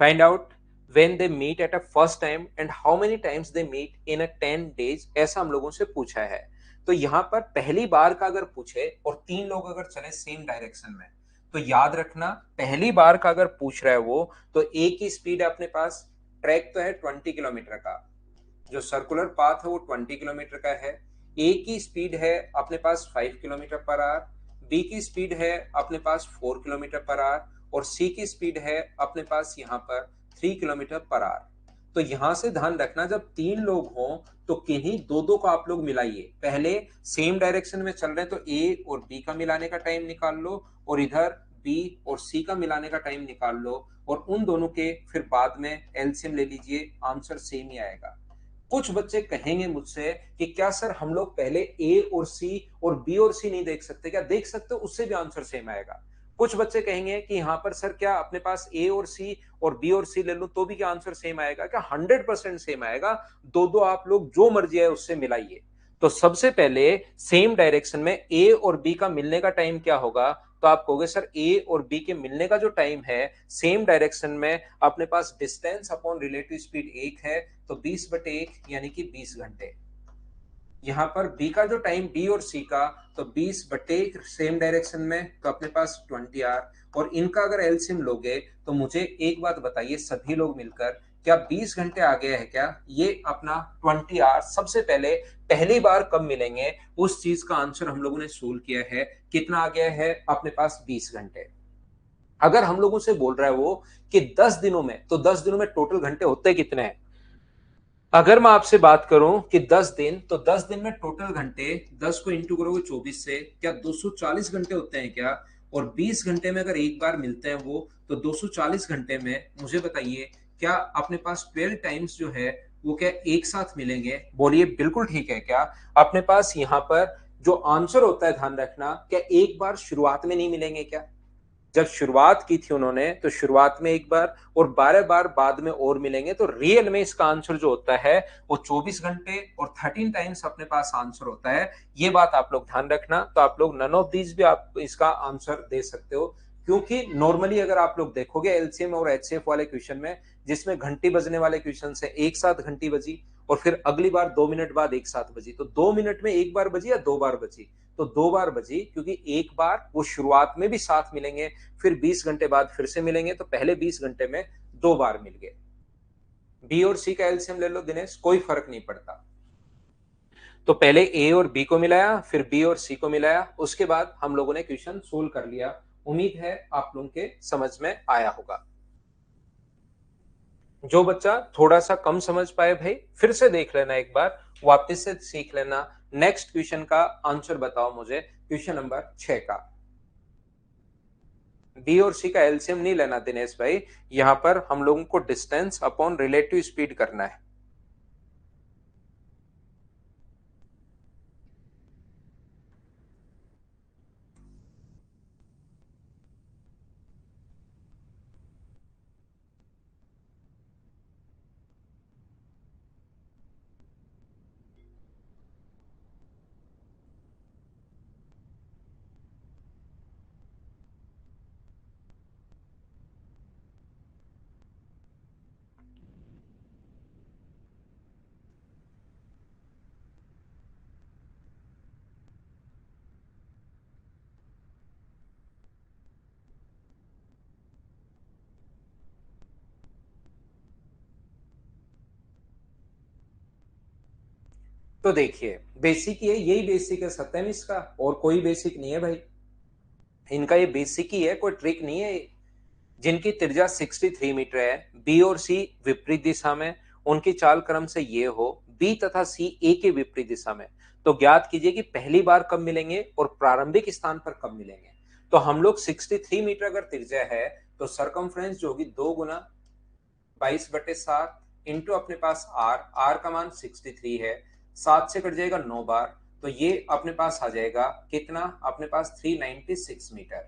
Find out when they meet at a first time and how many times they meet in a 10 days, ऐसा हम लोगों से पूछा है। तो यहाँ पर पहली बार का अगर पूछे और तीन लोग अगर चले सेम डायरेक्शन में, तो याद रखना पहली बार का अगर पूछ रहा है वो, तो एक ही स्पीड है अपने पास, ट्रैक तो है 20 किलोमीटर का, जो सर्कुलर पाथ है वो 20 किलोमीटर का है। ए की स्पीड है अपने पास 5 किलोमीटर पर आवर, बी की स्पीड है अपने पास 4 किलोमीटर पर आवर और सी की स्पीड है अपने पास यहाँ पर 3 किलोमीटर पर आवर। तो यहां से ध्यान रखना जब तीन लोग हों तो किन्हीं दो दो को आप लोग मिलाइए, पहले सेम डायरेक्शन में चल रहे हैं तो ए और बी का मिलाने का टाइम निकाल लो और इधर बी और सी का मिलाने का टाइम निकाल लो और उन दोनों के फिर बाद में एलसीएम ले लीजिए, आंसर सेम ही आएगा। कुछ बच्चे कहेंगे मुझसे कि क्या सर हम लोग पहले ए और सी और बी और सी नहीं देख सकते क्या, देख सकते हो, उससे भी आंसर सेम आएगा। कुछ बच्चे कहेंगे कि यहाँ पर सर क्या अपने पास ए और सी और बी और सी ले लो तो भी क्या आंसर सेम आएगा क्या, 100% सेम आएगा। दो दो आप लोग जो मर्जी है उससे मिलाइए। तो सबसे पहले सेम डायरेक्शन में ए और बी का मिलने का टाइम क्या होगा, तो आप कहोगे सर ए और बी के मिलने का जो टाइम है सेम डायरेक्शन में अपने पास डिस्टेंस अपॉन रिलेटिव स्पीड 1 है, तो 20/1 यानी कि 20 घंटे। यहाँ पर बी का जो टाइम बी और सी का, तो 20/1 सेम डायरेक्शन में, तो अपने पास 20 आवर। और इनका अगर एलसीएम लोगे तो मुझे एक बात बताइए सभी लोग मिलकर, क्या 20 घंटे आ गया है क्या, ये अपना 20 आवर सबसे पहले पहली बार कब मिलेंगे उस चीज का आंसर हम लोगों ने सोल्व किया है, कितना आ गया है अपने पास 20 घंटे। अगर हम लोगों से बोल रहा है वो कि 10 दिनों में, तो 10 दिनों में टोटल घंटे होते कितने हैं, अगर मैं आपसे बात करूं कि 10 दिन, तो 10 दिन में टोटल घंटे 10 को इंटू करोगे 24 से, क्या 240 घंटे होते हैं क्या, और 20 घंटे में अगर एक बार मिलते हैं वो, तो 240 घंटे में मुझे बताइए क्या अपने पास 12 टाइम्स जो है वो क्या एक साथ मिलेंगे, बोलिए बिल्कुल ठीक है क्या। अपने पास यहाँ पर जो आंसर होता है ध्यान रखना, क्या एक बार शुरुआत में नहीं मिलेंगे क्या, जब शुरुआत की थी उन्होंने तो शुरुआत में एक बार और 12 बार बाद में और मिलेंगे, तो रियल में इसका आंसर जो होता है वो 24 घंटे और 13 टाइम्स अपने पास आंसर होता है। ये बात आप लोग ध्यान रखना। तो आप लोग नन ऑफ दीज भी आप इसका आंसर दे सकते हो, क्योंकि नॉर्मली अगर आप लोग देखोगे एलसीएम और एचसीएफ वाले क्वेश्चन में, जिसमें घंटी बजने वाले क्वेश्चन से एक साथ घंटी बजी और फिर अगली बार 2 मिनट बाद एक साथ बजी, तो 2 मिनट में एक बार बजी या 2 बार बजी? तो 2 बार बजी, क्योंकि एक बार वो शुरुआत में भी साथ मिलेंगे, फिर 20 घंटे बाद फिर से मिलेंगे, तो पहले 20 घंटे में 2 बार मिल गए। बी और सी का एलसीएम ले लो दिनेश, कोई फर्क नहीं पड़ता। तो पहले ए और बी को मिलाया, फिर बी और सी को मिलाया, उसके बाद हम लोगों ने क्वेश्चन सोल्व कर लिया। उम्मीद है आप लोगों के समझ में आया होगा। जो बच्चा थोड़ा सा कम समझ पाए भाई फिर से देख लेना, एक बार वापस से सीख लेना। नेक्स्ट क्वेश्चन का आंसर बताओ मुझे, क्वेश्चन नंबर 6 का। बी और सी का एलसीएम नहीं लेना दिनेश भाई, यहां पर हम लोगों को डिस्टेंस अपॉन रिलेटिव स्पीड करना है। तो देखिए बेसिक ये यही बेसिक है सत्यनिष्ठ का, और कोई बेसिक नहीं है भाई। इनका ये बेसिक ही है, कोई ट्रिक नहीं है। जिनकी त्रिज्या 63 मीटर है, बी और सी विपरीत दिशा में, उनकी चाल क्रम से ये हो, बी तथा सी ए के विपरीत दिशा में, तो ज्ञात कीजिए कि पहली बार कब मिलेंगे और प्रारंभिक स्थान पर कब मिलेंगे। तो हम लोग 63 मीटर अगर त्रिज्या है, तो सरकमफ्रेंस जो होगी 2 गुना 22/7 इंटू अपने पास आर, आर का मान 63 है, 7 से कट जाएगा 9 बार, तो ये अपने पास आ जाएगा कितना, अपने पास 396 मीटर।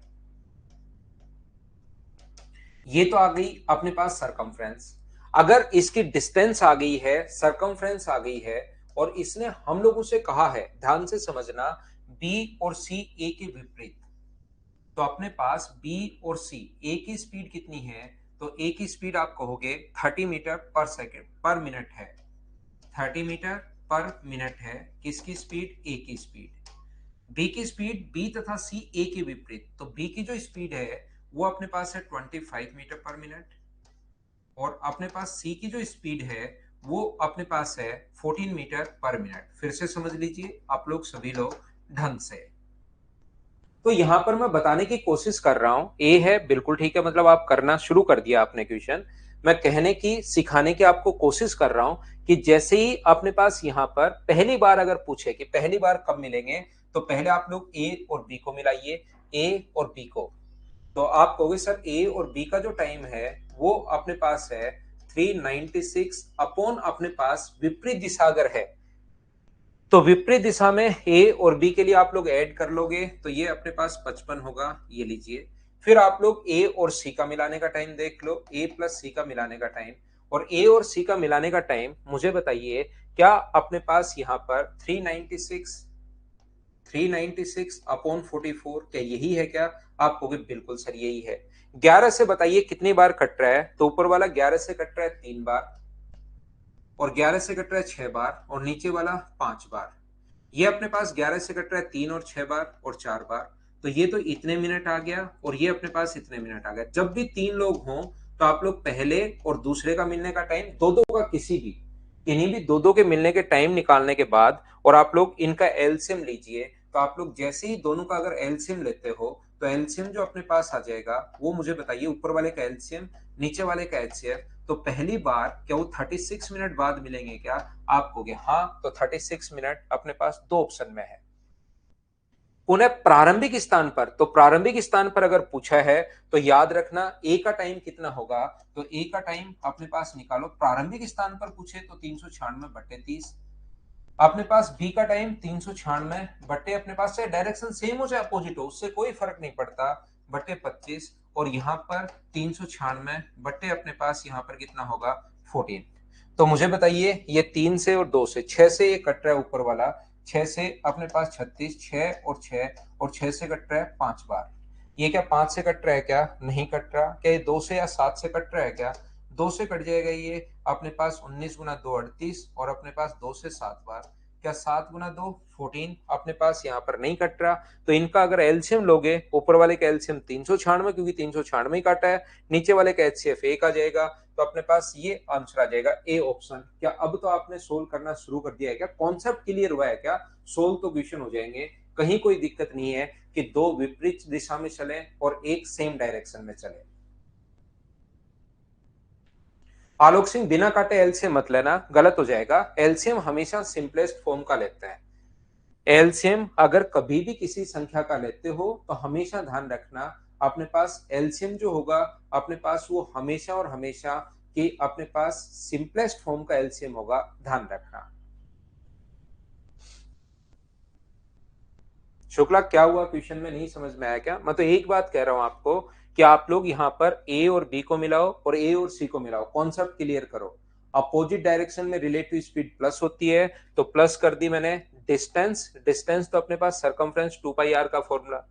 ये तो आ गई अपने पास सरकमफ्रेंस। अगर इसकी डिस्टेंस आ गई है, सरकमफ्रेंस आ गई है, और इसने हम लोगों से कहा है, ध्यान से समझना, बी और सी ए के विपरीत, तो अपने पास बी और सी ए की स्पीड कितनी है, तो ए की स्पीड आप कहोगे 30 मीटर पर सेकेंड पर मिनट है। 30 मीटर पर मिनट है किसकी स्पीड, ए की स्पीड। बी की स्पीड, बी तथा सी ए के विपरीत, तो बी की जो स्पीड है वो अपने पास है 25 मीटर पर मिनट, और अपने पास सी की जो स्पीड है वो अपने पास है 14 मीटर पर मिनट। फिर से समझ लीजिए आप लोग सभी लोग ढंग से। तो यहां पर मैं बताने की कोशिश कर रहा हूं, ए है बिल्कुल ठीक है, मतलब आप करना शुरू कर दिया आपने क्वेश्चन। मैं कहने की सिखाने की आपको कोशिश कर रहा हूं कि जैसे ही अपने पास यहां पर पहली बार अगर पूछे कि पहली बार कब मिलेंगे, तो पहले आप लोग ए और बी को मिलाइए, ए और बी को। तो आप कहोगे सर ए और बी का जो टाइम है वो अपने पास है 396 अपॉन अपने पास विपरीत दिशा अगर है, तो विपरीत दिशा में ए और बी के लिए आप लोग ऐड कर लोगे, तो ये अपने पास 55 होगा, ये लीजिए। फिर आप लोग ए और सी का मिलाने का टाइम देख लो, ए प्लस सी का मिलाने का टाइम, और ए और सी का मिलाने का टाइम मुझे बताइए क्या अपने पास यहाँ पर 396 अपॉन 44, क्या यही है क्या? आप कहोगे बिल्कुल सर यही है। 11 से बताइए कितनी बार कट रहा है, तो ऊपर वाला 11 से कट रहा है 3 बार, और 11 से कट रहा है 6 बार, और नीचे वाला 5 बार। ये अपने पास 11 से कट रहा है 3 और 6 बार और 4 बार, तो ये तो इतने मिनट आ गया, और ये अपने पास इतने मिनट आ गया। जब भी 3 लोग हों तो आप लोग पहले और दूसरे का मिलने का टाइम, दो दो का किसी भी, इन्हीं भी दो दो के मिलने के टाइम निकालने के बाद, और आप लोग इनका एलसीएम लीजिए। तो आप लोग जैसे ही दोनों का अगर एलसीएम लेते हो, तो एलसीएम जो अपने पास आ जाएगा वो मुझे बताइए, ऊपर वाले का एलसीएम, नीचे वाले का एचसीएफ। तो पहली बार क्या वो 36 मिनट बाद मिलेंगे क्या? आप कहोगे हाँ, तो 36 मिनट अपने पास दो ऑप्शन में है। पुनः प्रारंभिक स्थान पर, तो प्रारंभिक स्थान पर अगर पूछा है तो याद रखना ए का टाइम कितना होगा, तो ए का टाइम अपने पास निकालो। प्रारंभिक स्थान पर पूछे तो 396/30। अपने पास बी का टाइम 396 बट्टे अपने पास से डायरेक्शन सेम हो चाहे अपोजिट हो, उससे कोई फर्क नहीं पड़ता, बट्टे 25, और यहाँ पर 396 बट्टे अपने पास यहाँ पर कितना होगा 14। तो मुझे बताइए ये 3 से और 2 से 6 से ये कट रहा है ऊपर वाला, 6 से अपने पास 36, 6 और 6 और 6 से कट रहा है 5 बार। ये क्या 5 से कट रहा है क्या? नहीं कट रहा। क्या ये 2 से या 7 से कट रहा है क्या? 2 से कट जाएगा ये। अपने पास 19 गुना 2 38 और अपने पास 2 से 7 बार। क्या 7 गुना 2 14 अपने पास यहाँ पर नहीं कट रहा। तो इनका अगर एलसीएम लोगे, ऊपर वाले का एलसीएम 396 क्योंकि 396 ही काटा है, नीचे वाले का एचसीएफ 1 आ जाएगा। तो अपने पास ये आंसर आ जाएगा ए ऑप्शन। क्या अब तो आपने सोल्व करना शुरू कर दिया है क्या? कॉन्सेप्ट क्लियर हुआ है क्या? सोल्व तो क्वेश्चन हो जाएंगे, कहीं कोई दिक्कत नहीं है कि दो विपरीत दिशा में चले और एक सेम डायरेक्शन में चले। आलोक सिंह बिना काटे एलसीएम मत लेना, गलत हो जाएगा। एलसीएम हमेशा सिंपलेस्ट फॉर्म का लेते हैं। एलसीएम अगर कभी भी किसी संख्या का लेते हो तो हमेशा ध्यान रखना अपने पास एलसीएम जो होगा अपने पास वो हमेशा और हमेशा कि अपने पास सिंपलेस्ट फॉर्म का एलसीएम होगा, ध्यान रखना। शुक्ला क्या हुआ? क्वेश्चन में नहीं समझ में आया क्या? मैं तो एक बात कह रहा हूं आपको कि आप लोग यहां पर ए और बी को मिलाओ और ए और सी को मिलाओ, कॉन्सेप्ट क्लियर करो। अपोजिट डायरेक्शन में रिलेटिव स्पीड प्लस होती है तो प्लस कर दी मैंने। डिस्टेंस, डिस्टेंस तो अपने पास सरकमफ्रेंस 2 पाई आर का formula.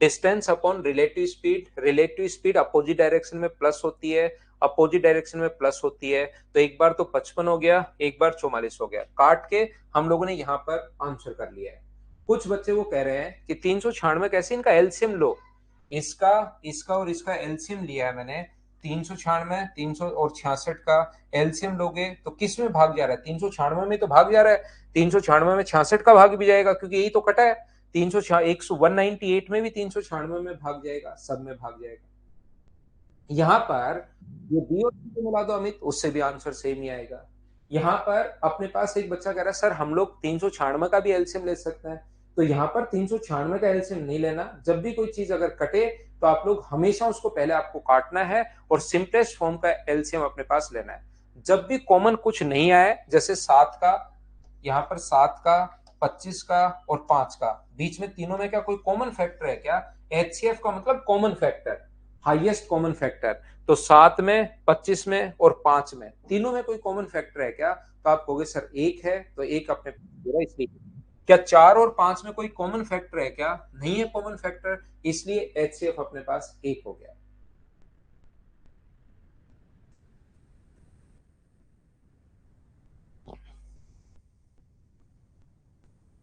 Distance upon relative speed, relative speed opposite direction में प्लस होती है, अपोजिट डायरेक्शन में प्लस होती है। तो एक बार तो 55 हो गया, एक बार 44 हो गया। काट के हम लोगों ने यहाँ पर आंसर कर लिया है। कुछ बच्चे वो कह रहे हैं कि 396 कैसे, इनका एलसीएम लो। इसका इसका और इसका एलसीएम लिया है मैंने। 396 300 और 66 का एलसीएम लोगे तो किस में भाग जा रहा है? 396 में तो भाग जा रहा है। 396 में 66 का भाग भी जाएगा क्योंकि यही तो कटा है। 198 में भी 396 में भाग जाएगा, सब में भाग जाएगा। यहाँ पर ये बी और सी को मिला दो अमित, उससे भी आंसर सेम ही आएगा। यहाँ पर अपने पास एक बच्चा कह रहा है सर हम लोग 396 का भी एलसीएम ले सकते हैं। तो यहाँ पर 396 का एलसीएम नहीं लेना। जब भी कोई चीज अगर कटे तो आप लोग हमेशा उसको पहले आपको काटना है और सिंपलेस्ट फॉर्म का एलसीएम अपने पास लेना है। जब भी कॉमन कुछ नहीं आए, जैसे 7 का, यहाँ पर 7 का, 25 का और 5 का, बीच में तीनों में क्या कोई कॉमन फैक्टर है क्या? एचसीएफ का मतलब common factor, highest common factor. तो 7 में, 25 में और 5 में, तीनों में कोई कॉमन फैक्टर है क्या? तो आप कहोगे सर एक है, तो एक अपने पूरा इसलिए। क्या 4 और 5 में कोई कॉमन फैक्टर है क्या? नहीं है कॉमन फैक्टर, इसलिए एचसीएफ अपने पास एक हो गया।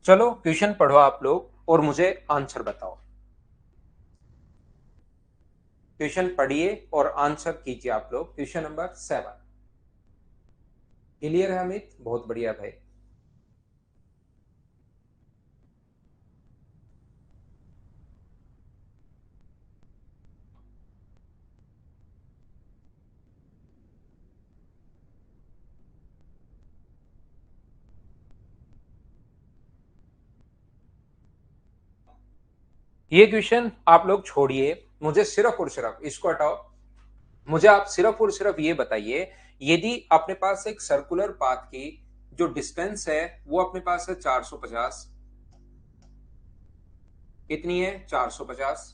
चलो क्वेश्चन पढ़ो आप लोग और मुझे आंसर बताओ। क्वेश्चन पढ़िए और आंसर कीजिए आप लोग। क्वेश्चन नंबर 7 क्लियर है अमित? बहुत बढ़िया भाई। ये क्वेश्चन आप लोग छोड़िए, मुझे सिर्फ और सिर्फ इसको हटाओ। मुझे आप सिर्फ और सिर्फ ये बताइए, यदि अपने पास एक सर्कुलर पाथ की जो डिस्टेंस है वो अपने पास है 450, कितनी है? 450।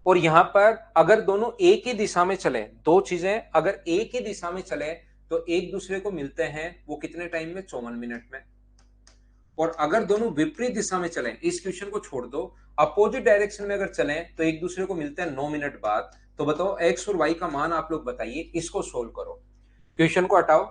और यहां पर अगर दोनों एक ही दिशा में चले, दो चीजें अगर एक ही दिशा में चले तो एक दूसरे को मिलते हैं वो कितने टाइम में? 54 मिनट में। और अगर दोनों विपरीत दिशा में चलें, इस क्वेश्चन को छोड़ दो, अपोजिट डायरेक्शन में अगर चलें तो एक दूसरे को मिलते हैं 9 मिनट बाद। तो बताओ एक्स और वाई का मान आप लोग बताइए, इसको सोल्व करो। क्वेश्चन को हटाओ,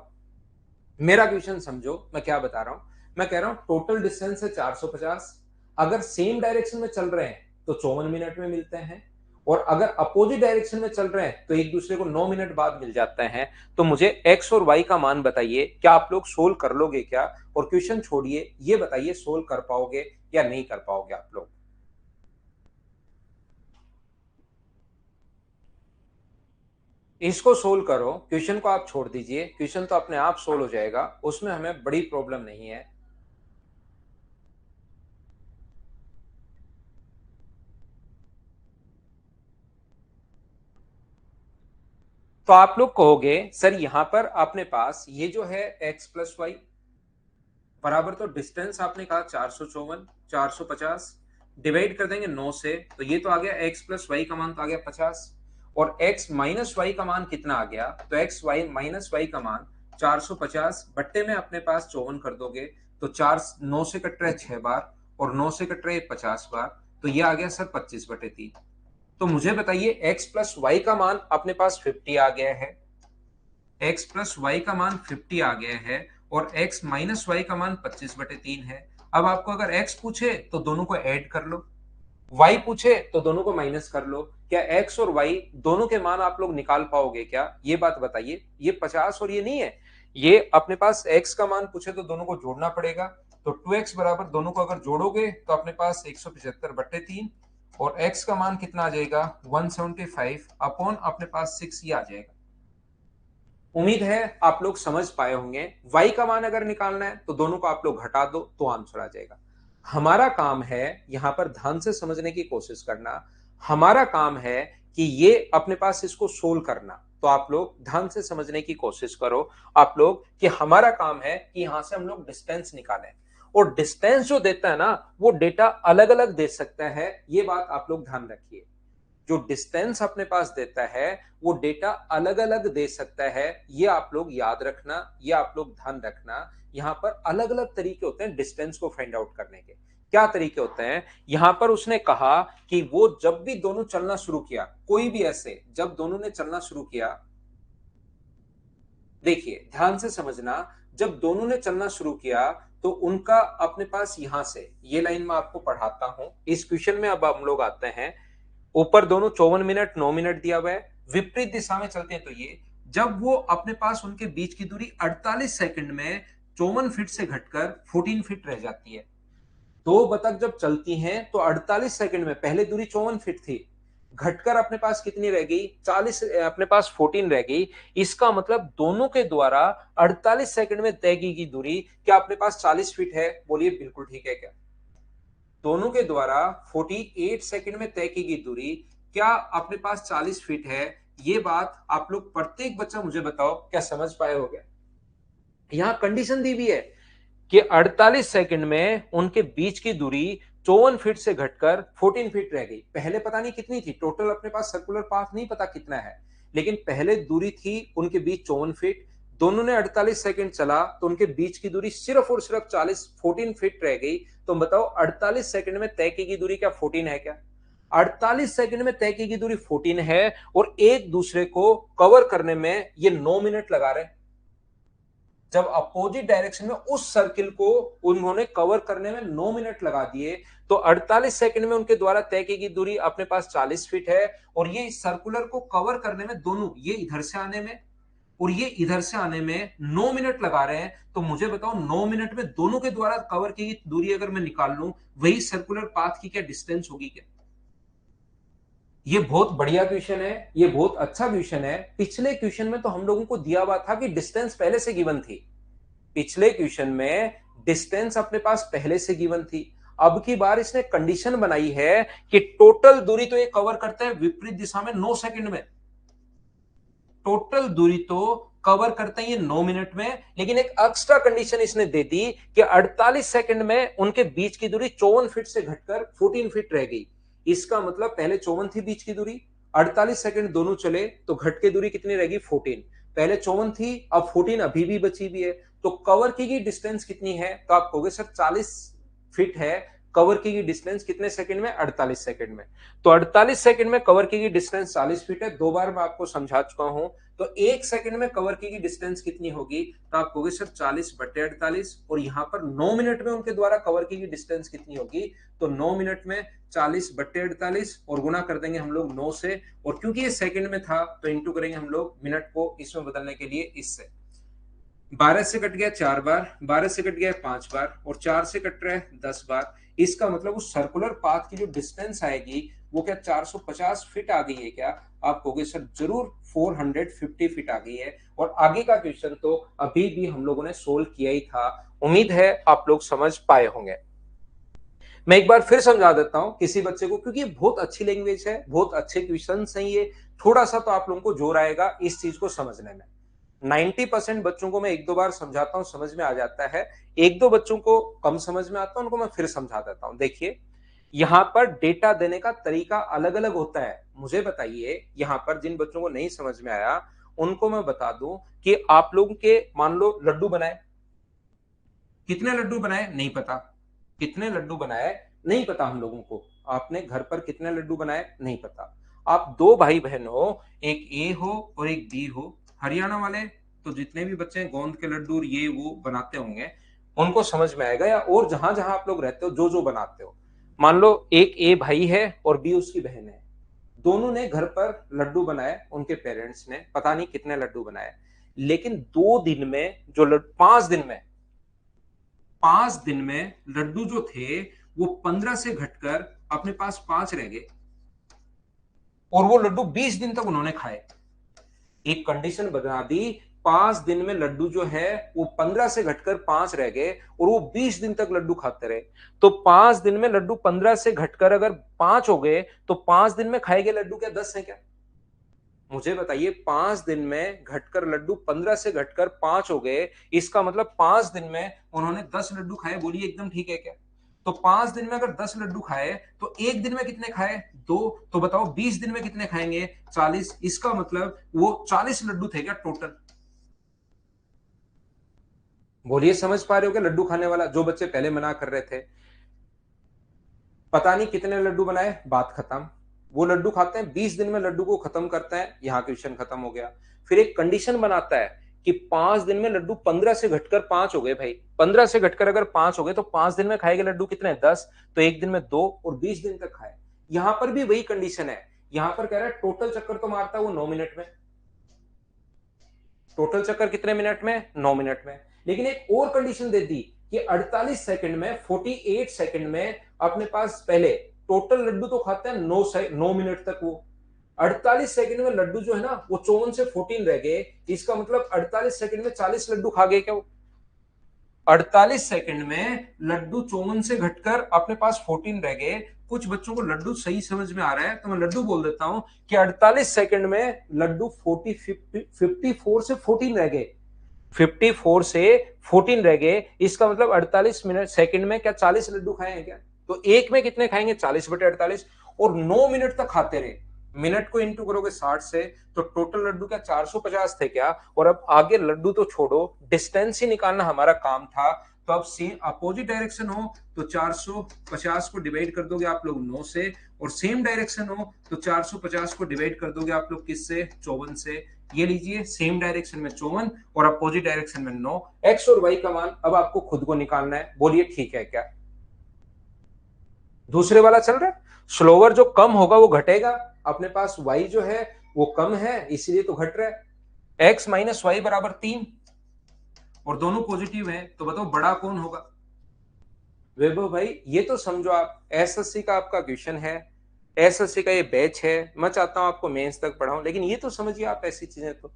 मेरा क्वेश्चन समझो मैं क्या बता रहा हूं। मैं कह रहा हूं टोटल डिस्टेंस है 450, अगर सेम डायरेक्शन में चल रहे हैं तो 54 मिनट में मिलते हैं, और अगर अपोजिट डायरेक्शन में चल रहे हैं तो एक दूसरे को 9 मिनट बाद मिल जाते हैं। तो मुझे एक्स और वाई का मान बताइए, क्या आप लोग सोल्व कर लोगे क्या? और क्वेश्चन छोड़िए, ये बताइए सोल्व कर पाओगे या नहीं कर पाओगे आप लोग। इसको सोल्व करो, क्वेश्चन को आप छोड़ दीजिए, क्वेश्चन तो अपने आप सोल्व हो जाएगा, उसमें हमें बड़ी प्रॉब्लम नहीं है। तो आप लोग कहोगे सर यहां पर अपने पास ये जो है x प्लस वाई बराबर, तो डिस्टेंस आपने कहा 454, 450 डिवाइड कर देंगे 9 से, तो ये तो आ गया x प्लस वाई का मान तो आ गया 50, और x माइनस वाई का मान कितना आ गया? तो x वाई माइनस वाई का मान 450 बट्टे में अपने पास 54 कर दोगे तो 4 9 से कट रहे 6 बार और 9 से कट रहे 50 बार, तो ये आ गया सर 25/3। तो मुझे बताइए x प्लस वाई का मान अपने पास 50 आ गया है, x प्लस वाई का मान 50 आ गया है और x माइनस वाई का मान 25/3 है। अब आपको अगर x पूछे तो दोनों को ऐड कर लो, y पूछे तो दोनों को माइनस कर लो। क्या x और y दोनों के मान आप लोग निकाल पाओगे क्या? ये बात बताइए। ये 50 और ये नहीं है, ये अपने पास x का मान पूछे तो दोनों को जोड़ना पड़ेगा। तो 2x बराबर दोनों को अगर जोड़ोगे तो अपने पास 175/3 और x का मान कितना आ जाएगा 175 अपॉन अपने पास 6 ही आ जाएगा। उम्मीद है आप लोग समझ पाए होंगे। y का मान अगर निकालना है तो दोनों को आप लोग घटा दो तो आंसर आ जाएगा। हमारा काम है यहां पर ध्यान से समझने की कोशिश करना। हमारा काम है कि ये अपने पास इसको सोल्व करना। तो आप लोग ध्यान से समझने की कोशिश करो आप लोग कि हमारा काम है कि यहां से हम लोग डिस्टेंस निकालें। और डिस्टेंस जो देता है ना वो डेटा अलग अलग दे सकता है, ये बात आप लोग ध्यान रखिए। जो डिस्टेंस अपने पास देता है वो डेटा अलग अलग दे सकता है, ये आप लोग याद रखना, ये आप लोग ध्यान रखना। यहां पर अलग अलग तरीके होते हैं डिस्टेंस को फाइंड आउट करने के। क्या तरीके होते हैं? यहां पर उसने कहा कि वो जब भी दोनों चलना शुरू किया, कोई भी ऐसे जब दोनों ने चलना शुरू किया, देखिए ध्यान से समझना, जब दोनों ने चलना शुरू किया तो उनका अपने पास यहां से ये लाइन में आपको पढ़ाता हूं। इस क्वेश्चन में अब हम लोग आते हैं, ऊपर दोनों 54 मिनट 9 मिनट दिया हुआ है, विपरीत दिशा में चलते हैं तो ये जब वो अपने पास उनके बीच की दूरी 48 सेकंड में 54 फीट से घटकर 14 फीट रह जाती है। दो बतख जब चलती हैं तो 48 सेकंड में पहले दूरी 54 फीट थी, घटकर अपने पास कितनी रह गई 40, अपने पास 14 रह गई। इसका मतलब दोनों के द्वारा 48 सेकंड में तय की गई दूरी क्या अपने पास 40 फीट है? बोलिए बिल्कुल ठीक है क्या? दोनों के द्वारा 48 सेकंड में तय की गई दूरी क्या अपने पास 40 फीट है? ये बात आप लोग प्रत्येक बच्चा मुझे बताओ क्या समझ पाए हो गया? यहां कंडीशन दी हुई है कि 48 सेकंड में उनके बीच की दूरी 54 फीट से घटकर 14 फीट रह गई। पहले पता नहीं कितनी थी, टोटल अपने पास सर्कुलर पाथ नहीं पता कितना है, लेकिन पहले दूरी थी उनके बीच 54 फीट। दोनों ने 48 सेकंड चला तो उनके बीच की दूरी सिर्फ और सिर्फ 14 फीट रह गई। तो बताओ 48 सेकंड में तय की गई दूरी क्या 14 है क्या? 48 सेकंड में तय की गई दूरी 14 है और एक दूसरे को कवर करने में ये 9 मिनट लगा रहे हैं। जब अपोजिट डायरेक्शन में उस सर्किल को उन्होंने कवर करने में 9 मिनट लगा दिए, तो 48 सेकंड में उनके द्वारा तय की गई दूरी अपने पास 40 फीट है और ये इस सर्कुलर को कवर करने में दोनों, ये इधर से आने में और ये इधर से आने में 9 मिनट लगा रहे हैं। तो मुझे बताओ 9 मिनट में दोनों के द्वारा कवर की गई दूरी अगर मैं निकाल लूं, वही सर्कुलर पाथ की क्या डिस्टेंस होगी क्या? ये बहुत बढ़िया क्वेश्चन है, ये बहुत अच्छा क्वेश्चन है। पिछले क्वेश्चन में तो हम लोगों को दिया हुआ था कि डिस्टेंस पहले से गिवन थी। पिछले क्वेश्चन में डिस्टेंस अपने पास पहले से गिवन थी। अब की बार इसने कंडीशन बनाई है कि टोटल दूरी तो ये कवर करता है विपरीत दिशा में 9 सेकंड में। टोटल दूरी तो कवर करते हैं ये 9 मिनट में, लेकिन एक एक्स्ट्रा कंडीशन इसने दे दी कि 48 सेकंड में उनके बीच की दूरी 54 फीट से घटकर 14 फीट रह गई। इसका मतलब पहले 54 थी बीच की दूरी, 48 सेकंड दोनों चले तो घट के दूरी कितनी रहेगी 14। पहले 54 थी, अब 14 अभी भी बची हुई है। तो कवर की गई डिस्टेंस कितनी है? तो आप कहोगे सर 40 फीट है, कवर की गई डिस्टेंस कितने सेकंड में? 48 सेकंड में। तो 48 सेकंड में कवर की गई डिस्टेंस 40 फीट है, दो बार मैं आपको समझा चुका हूं। तो एक सेकंड में कवर की गई डिस्टेंस कितनी होगी? तो आप कहोगे सर 40/48 और यहां पर 9 मिनट में उनके द्वारा कवर की गई डिस्टेंस कितनी होगी? तो 9 मिनट में 40/48 और गुना कर देंगे हम लोग 9 से, और क्योंकि ये सेकंड में था तो इंटू करेंगे हम लोग मिनट को इसमें बदलने के लिए इससे। 12 से कट गया 4 बार, 12 से कट गया 5 बार और 4 से कट रहा है 10 बार। इसका मतलब उस सर्कुलर पाथ की जो डिस्टेंस आएगी वो क्या 450 फीट आ गई है क्या? आप कहोगे सर जरूर 450 फीट आ गई है। और आगे का क्वेश्चन तो अभी भी हम लोगों ने सोल्व किया ही था। उम्मीद है आप लोग समझ पाए होंगे। मैं एक बार फिर समझा देता हूं किसी बच्चे को, क्योंकि बहुत अच्छी लैंग्वेज है, बहुत अच्छे क्वेश्चन हैं ये। थोड़ा सा तो आप लोगों को जोर आएगा इस चीज को समझने में। 90% बच्चों को मैं एक दो बार समझाता हूं, समझ में आ जाता है। एक दो बच्चों को कम समझ में आता है, उनको मैं फिर समझा देता हूं। देखिए यहां पर डेटा देने का तरीका अलग अलग होता है। मुझे बताइए यहां पर जिन बच्चों को नहीं समझ में आया उनको मैं बता दूं कि आप लोगों के मान लो लड्डू बनाए, कितने लड्डू बनाए नहीं पता, कितने लड्डू बनाए नहीं पता हम लोगों को। आपने घर पर कितने लड्डू बनाए नहीं पता। आप दो भाई बहन हो, एक ए हो और एक बी हो। हरियाणा वाले तो जितने भी बच्चे गोंद के लड्डू और ये वो बनाते होंगे उनको समझ में आएगा, या और जहां जहां आप लोग रहते हो जो जो बनाते हो। मान लो एक ए भाई है और बी उसकी बहन है, दोनों ने घर पर लड्डू बनाए, उनके पेरेंट्स ने पता नहीं कितने लड्डू बनाए, लेकिन 2 दिन में जो 5 दिन में 5 दिन में लड्डू जो थे वो 15 से घटकर अपने पास 5 रह गए, और वो लड्डू 20 दिन तक उन्होंने खाए। एक कंडीशन बना दी, 5 दिन में लड्डू जो है वो 15 से घटकर 5 रह गए और वो 20 दिन तक लड्डू खाते रहे। तो 5 दिन में लड्डू 15 से घटकर अगर 5 हो गए तो 5 दिन में खाए गए लड्डू क्या 10 है क्या? मुझे बताइए, 5 दिन में घटकर लड्डू 15 से घटकर 5 हो गए, इसका मतलब 5 दिन में उन्होंने 10 लड्डू खाए। बोलिए एकदम ठीक है क्या? तो 5 दिन में अगर 10 लड्डू खाए तो एक दिन में कितने खाए? 2। तो बताओ 20 दिन में कितने खाएंगे? 40। इसका मतलब वो 40 लड्डू थे क्या टोटल? बोलिए समझ पा रहे हो क्या? लड्डू खाने वाला जो बच्चे पहले मना कर रहे थे, पता नहीं कितने लड्डू बनाए, बात खत्म। वो लड्डू खाते हैं, 20 दिन में लड्डू को खत्म करते हैं, यहां क्वेश्चन खत्म हो गया। फिर एक कंडीशन बनाता है कि 5 दिन में लड्डू 15 से घटकर 5 हो गए। भाई 15 से घटकर अगर 5 हो गए तो 5 दिन में खाएंगे लड्डू कितने? 10। तो एक दिन में 2 और 20 दिन तक खाए। यहां पर भी वही कंडीशन है। यहां पर कह रहा है टोटल चक्कर तो मारता है वो 9 मिनट में। टोटल चक्कर कितने मिनट में? 9 मिनट में। लेकिन एक और कंडीशन दे दी कि 48 सेकंड में, 48 सेकंड में अपने पास पहले टोटल लड्डू तो खाते हैं 9 मिनट तक। वो 48 सेकंड में लड्डू जो है ना वो 54 से 14 रह गए। इसका मतलब 48 सेकंड में 40 लड्डू खा गए क्या वो? 48 सेकंड में लड्डू 54 से घटकर अपने पास 14 रह गए। कुछ बच्चों को लड्डू सही समझ में आ रहा है तो मैं लड्डू बोल देता हूं कि 48 सेकंड में लड्डू 54 से 14 रह गए। 54 से 14 रह गए, इसका मतलब 48 मिनट सेकंड में क्या 40 लड्डू खाए हैं क्या? तो एक में कितने खाएंगे? 40/48। और 9 मिनट तक खाते रहे। मिनट को इंटू करोगे 60 से तो टोटल लड्डू क्या 450 थे क्या? और अब आगे लड्डू तो छोड़ो, डिस्टेंस ही निकालना हमारा काम था। तो अब सेम अपोजिट डायरेक्शन हो तो 450 को डिवाइड कर दोगे आप लोग 9 से, और सेम डायरेक्शन हो तो 450 को डिवाइड कर दोगे आप लोग किससे? 54 से। ये लीजिए, सेम डायरेक्शन में 54 और अपोजिट डायरेक्शन में 9। एक्स और वाई का मान अब आपको खुद को निकालना है। बोलिए ठीक है क्या? दूसरे वाला चल रहा है। स्लोवर जो कम होगा वो घटेगा। अपने पास y जो है वो कम है इसलिए तो घट रहा है। x माइनस वाई बराबर 3 और दोनों पॉजिटिव हैं, तो बताओ बड़ा कौन होगा? वैभव भाई ये तो समझो, आप एसएससी का आपका क्वेश्चन है, एसएससी का ये बैच है। मैं चाहता हूं आपको मेंस तक पढ़ाऊं, लेकिन ये तो समझिए आप ऐसी चीजें। तो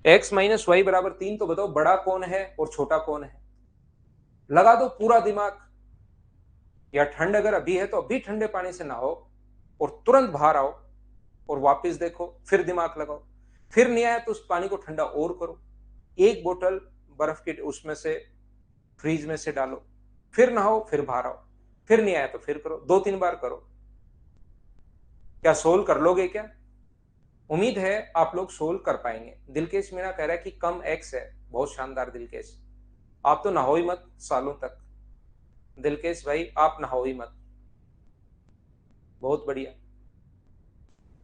x माइनस वाई बराबर 3, तो बताओ बड़ा कौन है और छोटा कौन है? लगा दो पूरा दिमाग। या ठंड अगर अभी है तो अभी ठंडे पानी से नहाओ और तुरंत बाहर आओ और वापस देखो, फिर दिमाग लगाओ। फिर नहीं आया तो उस पानी को ठंडा और करो। एक बोतल बर्फ के उसमें से फ्रीज में से डालो, फिर नहाओ, फिर बाहर आओ। फिर नहीं आया तो फिर करो, 2-3 बार करो। क्या सोल्व कर लोगे क्या? उम्मीद है आप लोग सोल्व कर पाएंगे। दिलकेश मीणा कह रहा है कि कम एक्स है। बहुत शानदार दिलकेश, आप तो नहाओ ही मत सालों तक। दिलकेश भाई आप नहाओ ही मत। बहुत बढ़िया।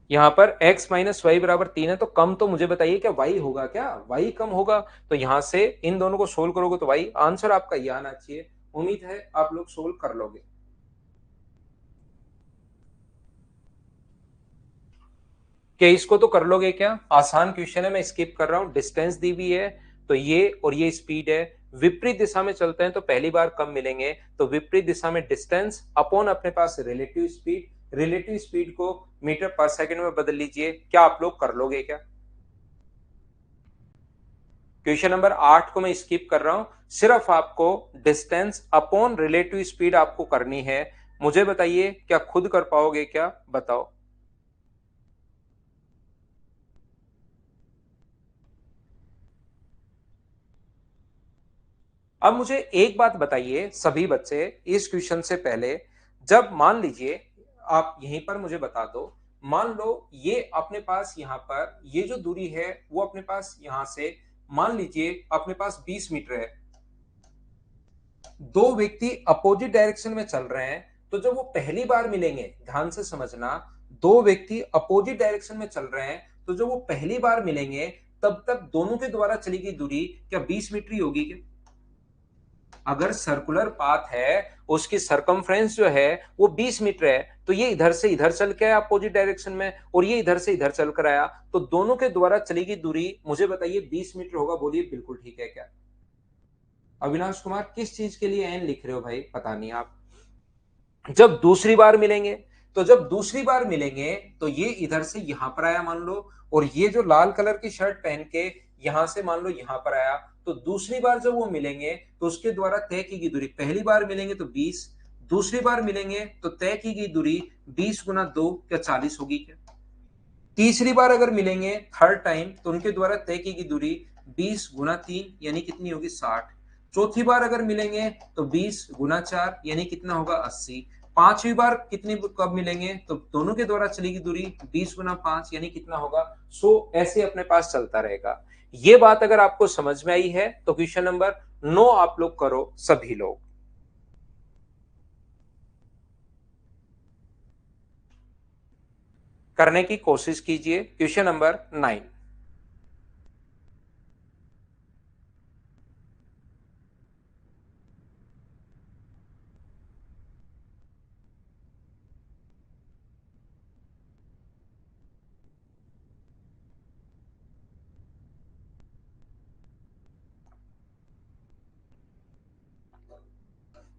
यहाँ पर x माइनस वाई बराबर 3 है, तो कम तो मुझे बताइए क्या y होगा क्या? y कम होगा। तो यहां से इन दोनों को सोल्व करोगे तो y आंसर आपका ये आना चाहिए। उम्मीद है आप लोग सोल्व कर लोगे। क्या इसको तो कर लोगे क्या? आसान क्वेश्चन है, मैं स्किप कर रहा हूं। डिस्टेंस दी हुई है तो ये और ये स्पीड है। विपरीत दिशा में चलते हैं तो पहली बार कम मिलेंगे, तो विपरीत दिशा में डिस्टेंस अपॉन अपने पास रिलेटिव स्पीड। रिलेटिव स्पीड को मीटर पर सेकंड में बदल लीजिए। क्या आप लोग कर लोगे क्या? क्वेश्चन नंबर 8 को मैं स्किप कर रहा हूं। सिर्फ आपको डिस्टेंस अपॉन रिलेटिव स्पीड आपको करनी है। मुझे बताइए क्या खुद कर पाओगे क्या? बताओ। अब मुझे एक बात बताइए सभी बच्चे, इस क्वेश्चन से पहले, जब मान लीजिए आप यहीं पर मुझे बता दो, मान लो ये अपने पास यहां पर ये जो दूरी है वो अपने पास यहां से मान लीजिए अपने पास 20 मीटर है। दो व्यक्ति अपोजिट डायरेक्शन में चल रहे हैं, तो जब वो पहली बार मिलेंगे, ध्यान से समझना, दो व्यक्ति अपोजिट डायरेक्शन में चल रहे हैं, तो जब वो पहली बार मिलेंगे तब तक दोनों के द्वारा चली गई दूरी क्या 20 मीटर ही होगी क्या? अगर सर्कुलर पाथ है, उसकी सरकमफ्रेंस जो है वो 20 मीटर है, तो ये इधर से इधर चल के आया अपोजिट डायरेक्शन में और ये इधर से इधर चल कर आया, तो दोनों के द्वारा चली गई दूरी मुझे बताइए 20 मीटर होगा। बोलिए बिल्कुल ठीक है क्या? अविनाश कुमार किस चीज के लिए एन लिख रहे हो भाई, पता नहीं आप। जब दूसरी बार मिलेंगे, तो जब दूसरी बार मिलेंगे तो ये इधर से यहां पर आया मान लो, और ये जो लाल कलर की शर्ट पहन के यहां से मान लो यहां पर आया, तो दूसरी बार जब वो मिलेंगे तो उसके द्वारा तय की गई दूरी, पहली बार मिलेंगे तो 20, दूसरी बार मिलेंगे तो तय की गई दूरी 20 गुना 2 क्या 40 होगी क्या? तीसरी बार अगर मिलेंगे थर्ड टाइम, तो उनके द्वारा तय की गई दूरी 20 गुना 3 यानी कितनी होगी 60। चौथी बार अगर मिलेंगे तो 20 गुना 4 यानी कितना होगा 80। पांचवी बार कितनी कब मिलेंगे, तो दोनों के द्वारा चलेगी दूरी 20 गुना 5 यानी कितना होगा 100। ऐसे अपने पास चलता रहेगा। ये बात अगर आपको समझ में आई है तो क्वेश्चन नंबर 9 आप लोग करो सभी लोग। करने की कोशिश कीजिए क्वेश्चन नंबर 9।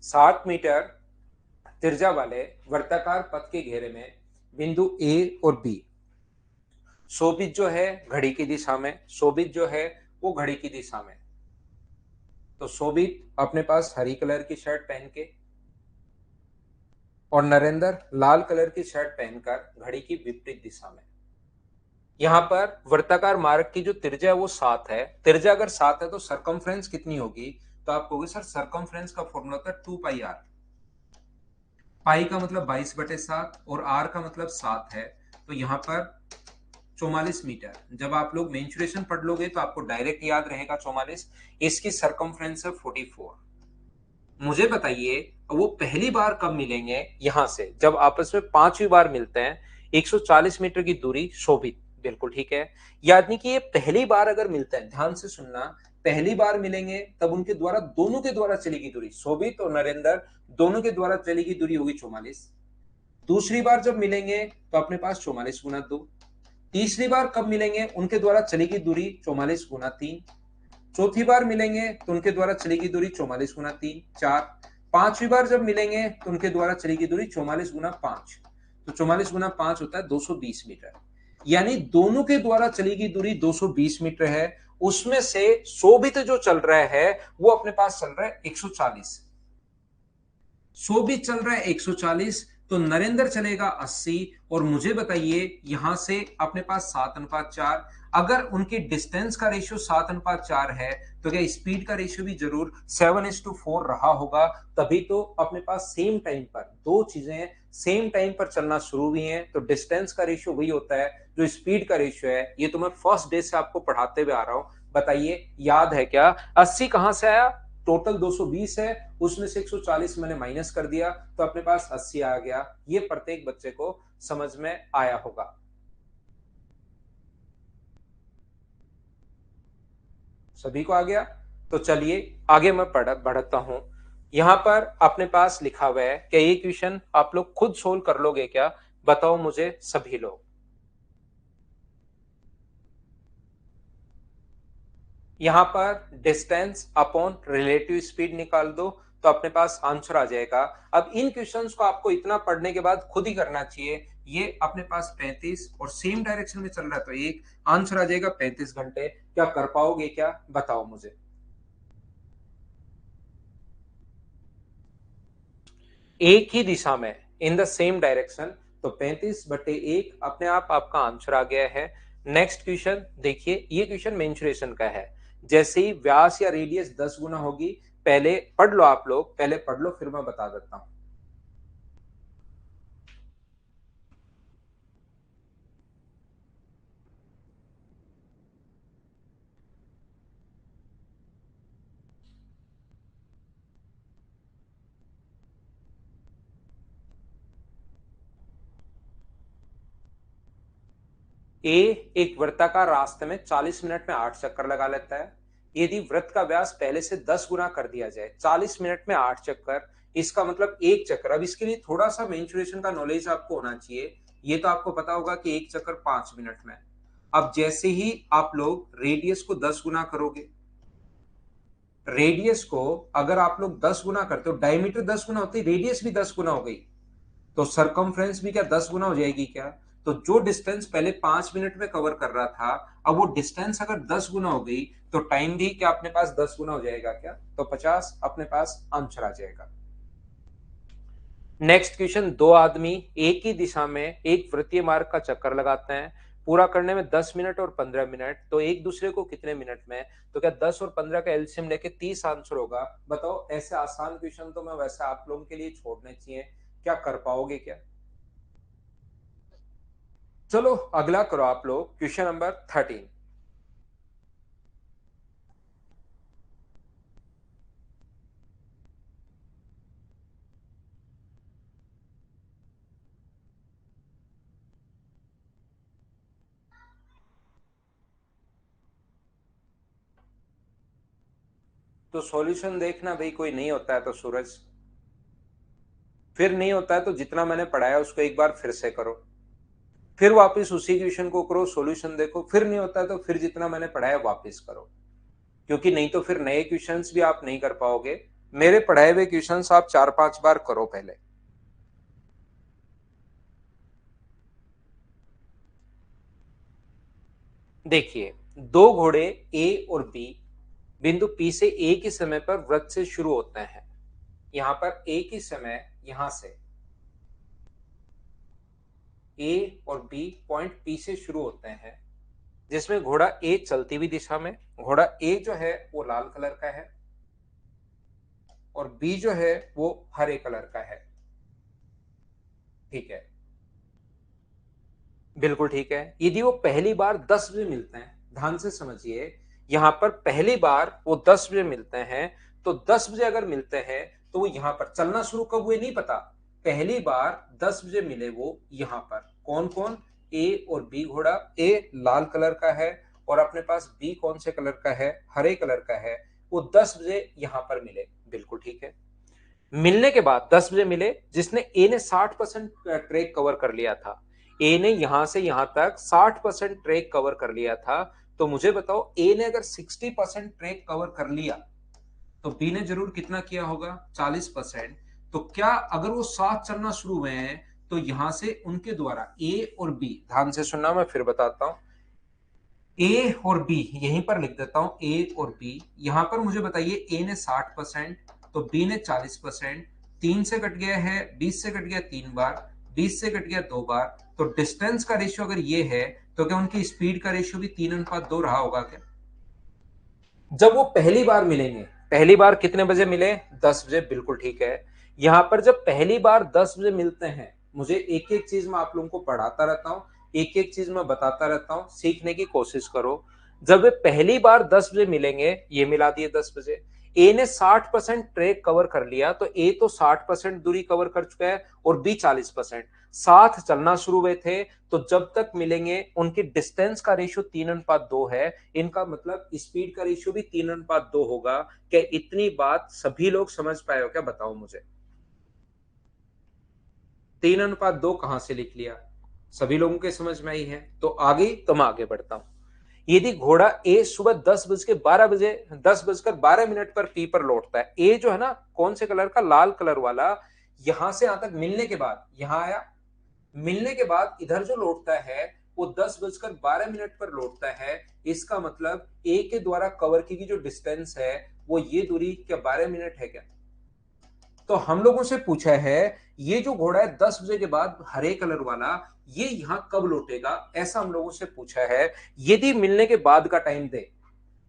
60 मीटर त्रिज्या वाले वर्ताकार पथ के घेरे में बिंदु ए और बी, शोभित जो है घड़ी की दिशा में, शोभित जो है वो घड़ी की दिशा में, तो शोभित अपने पास हरी कलर की शर्ट पहन के और नरेंद्र लाल कलर की शर्ट पहनकर घड़ी की विपरीत दिशा में। यहां पर वर्ताकार मार्ग की जो त्रिज्या है वो 7 है। त्रिज्या अगर 7 है तो सरकमफ्रेंस कितनी होगी, तो आप कहोगे सर सरकमफ्रेंस का फॉर्मूला होता है 2 पाई आर। पाई का मतलब 22/7 और आर का मतलब 7 है, तो यहाँ पर 44 मीटर। जब आप लोग मेंसुरेशन पढ़ लोगे तो आपको डायरेक्ट याद रहेगा 44। इसकी सरकमफ्रेंस है 44। मुझे बताइए वो पहली बार कब मिलेंगे, यहां से जब आपस में पांचवी बार मिलते हैं। 140 मीटर की दूरी शोभित, बिल्कुल ठीक है। यानी कि ये पहली बार अगर मिलते हैं, ध्यान से सुनना, पहली बार मिलेंगे तब उनके द्वारा दोनों के द्वारा चलेगी दूरी, शोभित और नरेंद्र दोनों के द्वारा चलेगी दूरी होगी 44। दूसरी बार जब मिलेंगे तो अपने पास 44 गुना 2। तीसरी बार कब मिलेंगे, उनके द्वारा चलेगी दूरी 44 गुना 3। चौथी बार मिलेंगे तो उनके द्वारा चलेगी दूरी 44 गुना 3 4। पांचवी बार जब मिलेंगे तो उनके द्वारा चलेगी दूरी 44 गुना 5, तो 44 गुना 5 होता है 220 मीटर। यानी दोनों के द्वारा चलेगी दूरी 220 मीटर है। उसमें से शोभित जो चल रहा है वो अपने पास चल रहा है 140, शोभित चल रहा है 140, तो नरेंद्र चलेगा 80। और मुझे बताइए यहां से अपने पास 7:4, अगर उनकी डिस्टेंस का रेशियो 7:4 है तो क्या स्पीड का रेशियो भी जरूर 7:4 रहा होगा। तभी तो अपने पास सेम टाइम पर दो चीजें सेम टाइम पर चलना शुरू हुई हैं, तो डिस्टेंस का रेशियो वही होता है जो स्पीड का रेशियो है। ये तो मैं फर्स्ट डे से आपको पढ़ाते हुए आ रहा हूं। बताइए याद है क्या? 80 कहां से आया? टोटल 220 है, उसमें से 140 मैंने माइनस कर दिया तो अपने पास 80 आ गया। ये प्रत्येक बच्चे को समझ में आया होगा। सभी को आ गया? तो चलिए आगे मैं बढ़ता हूं। यहां पर अपने पास लिखा हुआ है कि ये क्वेश्चन आप लोग खुद सोल्व कर लोगे क्या? बताओ मुझे सभी लोग। यहां पर डिस्टेंस अपॉन रिलेटिव स्पीड निकाल दो तो अपने पास आंसर आ जाएगा। अब इन क्वेश्चंस को आपको इतना पढ़ने के बाद खुद ही करना चाहिए। ये अपने पास 35 और सेम डायरेक्शन में चल रहा है, तो एक आंसर आ जाएगा 35 घंटे। क्या कर पाओगे क्या, बताओ मुझे। एक ही दिशा में, इन द सेम डायरेक्शन, तो 35/1 अपने आप आपका आंसर आ गया है। नेक्स्ट क्वेश्चन देखिए, ये क्वेश्चन मेंसुरेशन का है। जैसे ही व्यास या रेडियस 10 गुना होगी, पहले पढ़ लो आप लोग, पहले पढ़ लो फिर मैं बता देता हूं। ए एक वृत्ताकार रास्ते में 40 मिनट में 8 चक्कर लगा लेता है। यदि वृत्त का व्यास पहले से 10 गुना कर दिया जाए, 40 मिनट में 8 चक्कर, इसका मतलब एक चक्कर। अब इसके लिए थोड़ा सा मेंसुरेशन का नॉलेज आपको होना चाहिए। ये तो आपको पता होगा कि एक चक्कर 5 मिनट में। अब जैसे ही आप लोग रेडियस को 10 गुना करोगे, रेडियस को अगर आप लोग 10 गुना करते हो, डायमीटर 10 गुना होती है, रेडियस भी 10 गुना हो गई, तो सरकमफ्रेंस भी क्या 10 गुना हो जाएगी क्या? तो जो डिस्टेंस पहले 5 मिनट में कवर कर रहा था, अब वो डिस्टेंस अगर 10 गुना हो गई, तो टाइम भी क्या अपने पास 10 गुना हो जाएगा क्या? तो 50 अपने पास आंसर आ जाएगा। नेक्स्ट क्वेश्चन, दो आदमी एक ही दिशा में एक वृत्तीय मार्ग का चक्कर लगाते हैं, पूरा करने में 10 मिनट और 15 मिनट, तो एक दूसरे को कितने मिनट में? तो क्या 10 और 15 का एलसीएम लेके 30 आंसर होगा? बताओ, ऐसे आसान क्वेश्चन तो मैं वैसे आप लोगों के लिए छोड़ने चाहिए, क्या कर पाओगे क्या? चलो अगला करो आप लोग, क्वेश्चन नंबर 13। तो सॉल्यूशन देखना भाई, कोई नहीं होता है तो सूरज, फिर नहीं होता है तो जितना मैंने पढ़ाया उसको एक बार फिर से करो, फिर वापस उसी क्वेश्चन को करो, सॉल्यूशन देखो, फिर नहीं होता है तो फिर जितना मैंने पढ़ाया वापस करो, क्योंकि नहीं तो फिर नए क्वेश्चंस भी आप नहीं कर पाओगे। मेरे पढ़ाए हुए क्वेश्चंस आप 4-5 बार करो पहले। देखिए, दो घोड़े ए और बी बिंदु पी से एक ही समय पर वृत्त से शुरू होते हैं। यहां पर एक ही समय, यहां से ए और बी पॉइंट पी से शुरू होते हैं, जिसमें घोड़ा ए चलती हुई दिशा में, घोड़ा ए जो है वो लाल कलर का है और बी जो है वो हरे कलर का है। ठीक है, बिल्कुल ठीक है। यदि वो पहली बार 10 बजे मिलते हैं, ध्यान से समझिए, यहां पर पहली बार वो 10 बजे मिलते हैं, तो 10 बजे अगर मिलते हैं तो वो यहां पर चलना शुरू कब हुए नहीं पता, पहली बार 10 बजे मिले वो यहां पर। कौन कौन? ए और बी घोड़ा, ए लाल कलर का है और अपने पास बी कौन से कलर का है? हरे कलर का है। वो 10 बजे यहां पर मिले, बिल्कुल ठीक है। मिलने के बाद 10 बजे मिले, जिसने ए ने 60% ट्रैक कवर कर लिया था, ए ने यहां से यहां तक 60% ट्रैक कवर कर लिया था, तो मुझे बताओ ए ने अगर 60% ट्रैक कवर कर लिया तो बी ने जरूर कितना किया होगा? 40%। तो क्या अगर वो साथ चलना शुरू हुए हैं तो यहां से उनके द्वारा ए और बी, ध्यान से सुनना मैं फिर बताता हूं, ए और बी यहीं पर लिख देता हूं, ए और बी, यहां पर मुझे बताइए ए ने 60% तो बी ने 40%, 3 से कट गया है, 20 से कट गया 3 बार, 20 से कट गया 2 बार, तो डिस्टेंस का रेशियो अगर ये है तो क्या उनकी स्पीड का रेशियो भी 3:2 रहा होगा क्या? जब वो पहली बार मिलेंगे, पहली बार कितने बजे मिले? 10 बजे, बिल्कुल ठीक है। यहां पर जब पहली बार 10 बजे मिलते हैं, मुझे एक एक चीज मैं आप लोगों को पढ़ाता रहता हूं, एक एक चीज मैं बताता रहता हूं, सीखने की कोशिश करो। जब वे पहली बार 10 बजे मिलेंगे, ये मिला दिए 10 बजे, ए ने 60% ट्रैक कवर कर लिया, तो ए तो 60% दूरी कवर कर चुका है और बी 40%, साथ चलना शुरू हुए थे, तो जब तक मिलेंगे उनकी डिस्टेंस का रेशियो 3:2 है। इनका मतलब स्पीड का रेशियो भी 3:2 होगा। क्या इतनी बात सभी लोग समझ पाए हो क्या? बताओ मुझे, 3:2 कहां से लिख लिया? सभी लोगों के समझ में आई है? तो आगे तो मैं आगे बढ़ता हूं। यदि घोड़ा ए सुबह 10:12 बजे 10:12 पर पी पर लौटता है, ए जो है ना कौन से कलर का? लाल कलर वाला, यहां से यहां तक मिलने के बाद यहां आया, मिलने के बाद इधर जो लौटता है वो 10:12 पर लौटता है। इसका मतलब ए के द्वारा कवर की गई जो डिस्टेंस है वो ये दूरी क्या 12 मिनट है क्या? तो हम लोगों से पूछा है ये जो घोड़ा है 10 बजे के बाद हरे कलर वाला, ये यहां कब लौटेगा, ऐसा हम लोगों से पूछा है। यदि मिलने के बाद का टाइम दे,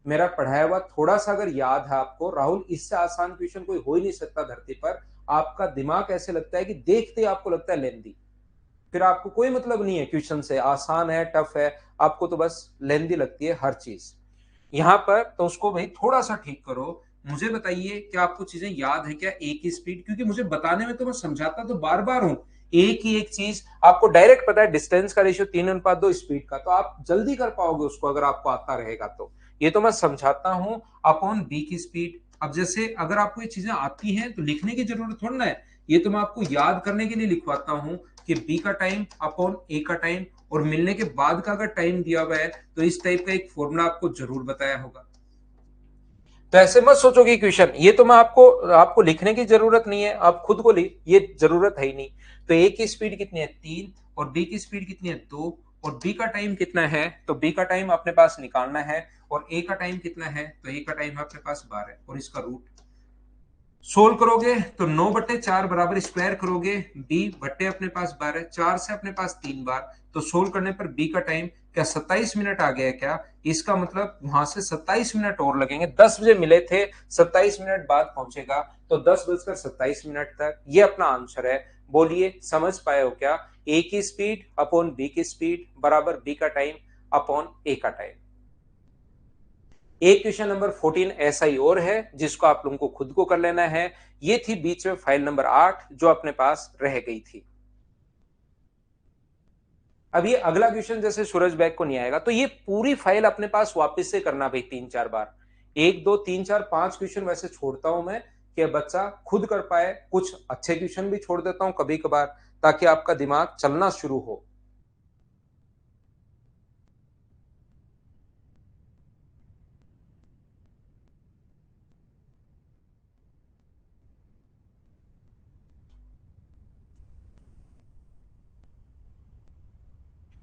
मेरा पढ़ाया हुआ थोड़ा सा अगर याद है आपको, राहुल इससे आसान क्वेश्चन कोई हो ही नहीं सकता धरती पर। आपका दिमाग ऐसे लगता है कि देखते ही आपको लगता है लेंदी, फिर आपको कोई मतलब नहीं है क्वेश्चन से, आसान है टफ है, आपको तो बस लेंदी लगती है हर चीज। यहां पर तो उसको भाई थोड़ा सा ठीक करो। मुझे बताइए क्या आपको चीजें याद है क्या? एक ही स्पीड, क्योंकि मुझे बताने में तो मैं समझाता तो बार बार हूं, एक ही एक चीज आपको डायरेक्ट पता है, डिस्टेंस का रेशियो 3:2 स्पीड का, तो आप जल्दी कर पाओगे उसको अगर आपको आता रहेगा तो। ये तो मैं समझाता हूं अपॉन बी की स्पीड। अब जैसे अगर आपको ये चीजें आती हैं तो लिखने की जरूरत थोड़ी ना है, ये तो मैं आपको याद करने के लिए लिखवाता हूं कि बी का टाइम अपॉन ए का टाइम, और मिलने के बाद का अगर टाइम दिया हुआ है तो इस टाइप का एक फॉर्मूला आपको जरूर बताया होगा। तो ऐसे मत सोचो कि क्वेश्चन ये तो मैं आपको आपको लिखने की जरूरत नहीं है, आप खुद को ये जरूरत है ही नहीं। तो ए की स्पीड कितनी है 3, और बी की स्पीड कितनी है 2, और बी का टाइम कितना है, तो बी का टाइम अपने पास निकालना है, और ए का टाइम कितना है, तो ए का टाइम अपने पास 12, और इसका रूट सोल्व करोगे तो 9/4 बराबर स्क्वायर करोगे, बी बट्टे अपने पास 12, 4 से अपने पास 3 बार, तो सोल्व करने पर बी का टाइम क्या 27 मिनट आ गया क्या? इसका मतलब वहां से 27 मिनट और लगेंगे, 10 बजे मिले थे, 27 मिनट बाद पहुंचेगा, तो 10:27 तक। ये अपना आंसर है। बोलिए समझ पाए हो क्या? ए की स्पीड अपॉन बी की स्पीड बराबर बी का टाइम अपॉन ए का टाइम। एक क्वेश्चन नंबर 14 ऐसा ही और है जिसको आप लोगों को खुद को कर लेना है। ये थी बीच में फाइल नंबर 8 जो अपने पास रह गई थी। अब ये अगला क्वेश्चन जैसे सूरज बैग को नहीं आएगा तो ये पूरी फाइल अपने पास वापस से करना भाई 3-4 बार। 1 2 3 4 5 क्वेश्चन वैसे छोड़ता हूं मैं कि बच्चा खुद कर पाए, कुछ अच्छे क्वेश्चन भी छोड़ देता हूं कभी कभार ताकि आपका दिमाग चलना शुरू हो।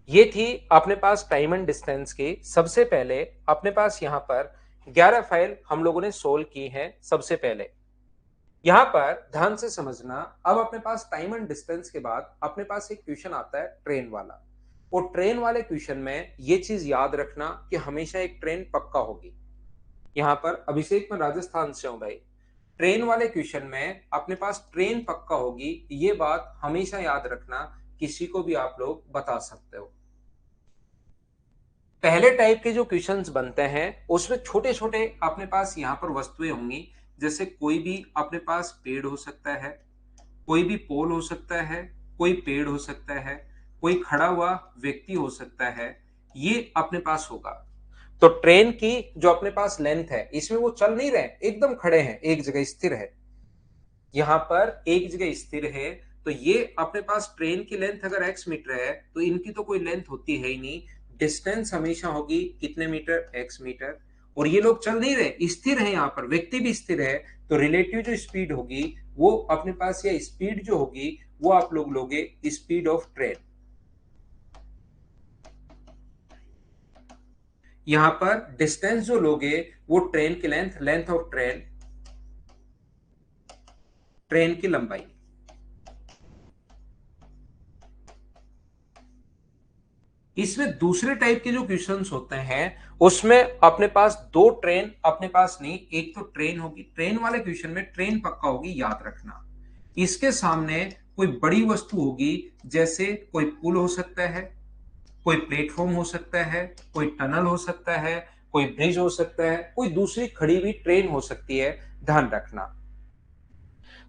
ये थी अपने पास टाइम एंड डिस्टेंस की। सबसे पहले अपने पास यहां पर 11 फाइल हम लोगों ने सोल्व की हैं। सबसे पहले यहां पर ध्यान से समझना, अब अपने पास टाइम एंड डिस्टेंस के बाद अपने पास एक क्वेश्चन आता है ट्रेन वाला, और ट्रेन वाले क्वेश्चन में ये चीज याद रखना कि हमेशा एक ट्रेन पक्का होगी। यहां पर अभिषेक मैं राजस्थान से हूं भाई। ट्रेन वाले क्वेश्चन में अपने पास ट्रेन पक्का होगी, ये बात हमेशा याद रखना, किसी को भी आप लोग बता सकते हो। पहले टाइप के जो क्वेश्चंस बनते हैं उसमें छोटे छोटे अपने पास यहां पर वस्तुएं होंगी, जैसे कोई भी अपने पास पेड़ हो सकता है, कोई भी पोल हो सकता है, कोई पेड़ हो सकता है, कोई खड़ा हुआ व्यक्ति हो सकता है, ये अपने पास होगा। तो ट्रेन की जो अपने पास लेंथ है इसमें वो चल नहीं रहे, एकदम खड़े हैं, एक जगह स्थिर है, यहां पर एक जगह स्थिर है। तो ये अपने पास ट्रेन की लेंथ अगर x मीटर है तो इनकी तो कोई लेंथ होती है ही नहीं, डिस्टेंस हमेशा होगी कितने मीटर, x मीटर। और ये लोग चल नहीं रहे, स्थिर है, यहाँ पर व्यक्ति भी स्थिर है, तो रिलेटिव जो स्पीड होगी वो अपने पास, या स्पीड जो होगी वो आप लोग लोगे स्पीड ऑफ ट्रेन। यहां पर डिस्टेंस जो लोगे वो ट्रेन की length, length of train, train की लंबाई। इसमें दूसरे टाइप के जो क्वेश्चंस होते हैं उसमें अपने पास दो ट्रेन अपने पास नहीं, एक तो ट्रेन होगी, ट्रेन वाले क्वेश्चन में ट्रेन पक्का होगी, याद रखना। इसके सामने कोई बड़ी वस्तु होगी, जैसे कोई पुल हो सकता है, कोई प्लेटफॉर्म हो सकता है, कोई टनल हो सकता है, कोई ब्रिज हो सकता है, कोई दूसरी खड़ी हुई ट्रेन हो सकती है, ध्यान रखना।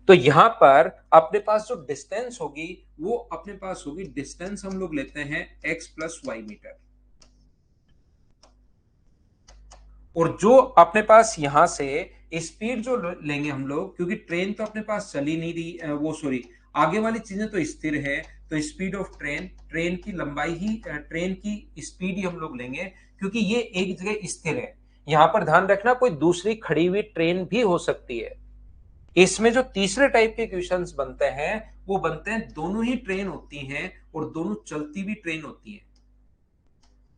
तो यहां पर अपने पास जो डिस्टेंस होगी वो अपने पास होगी, डिस्टेंस हम लोग लेते हैं x प्लस वाई मीटर। और जो अपने पास यहां से स्पीड जो लेंगे हम लोग, क्योंकि ट्रेन तो अपने पास चल ही नहीं रही, वो सॉरी, आगे वाली चीजें तो स्थिर है, तो स्पीड ऑफ ट्रेन, ट्रेन की लंबाई ही, ट्रेन की स्पीड ही हम लोग लेंगे, क्योंकि ये एक जगह स्थिर है। यहां पर ध्यान रखना कोई दूसरी खड़ी हुई ट्रेन भी हो सकती है। इसमें जो तीसरे टाइप के क्वेश्चंस बनते हैं वो बनते हैं दोनों ही ट्रेन होती हैं और दोनों चलती भी ट्रेन होती हैं,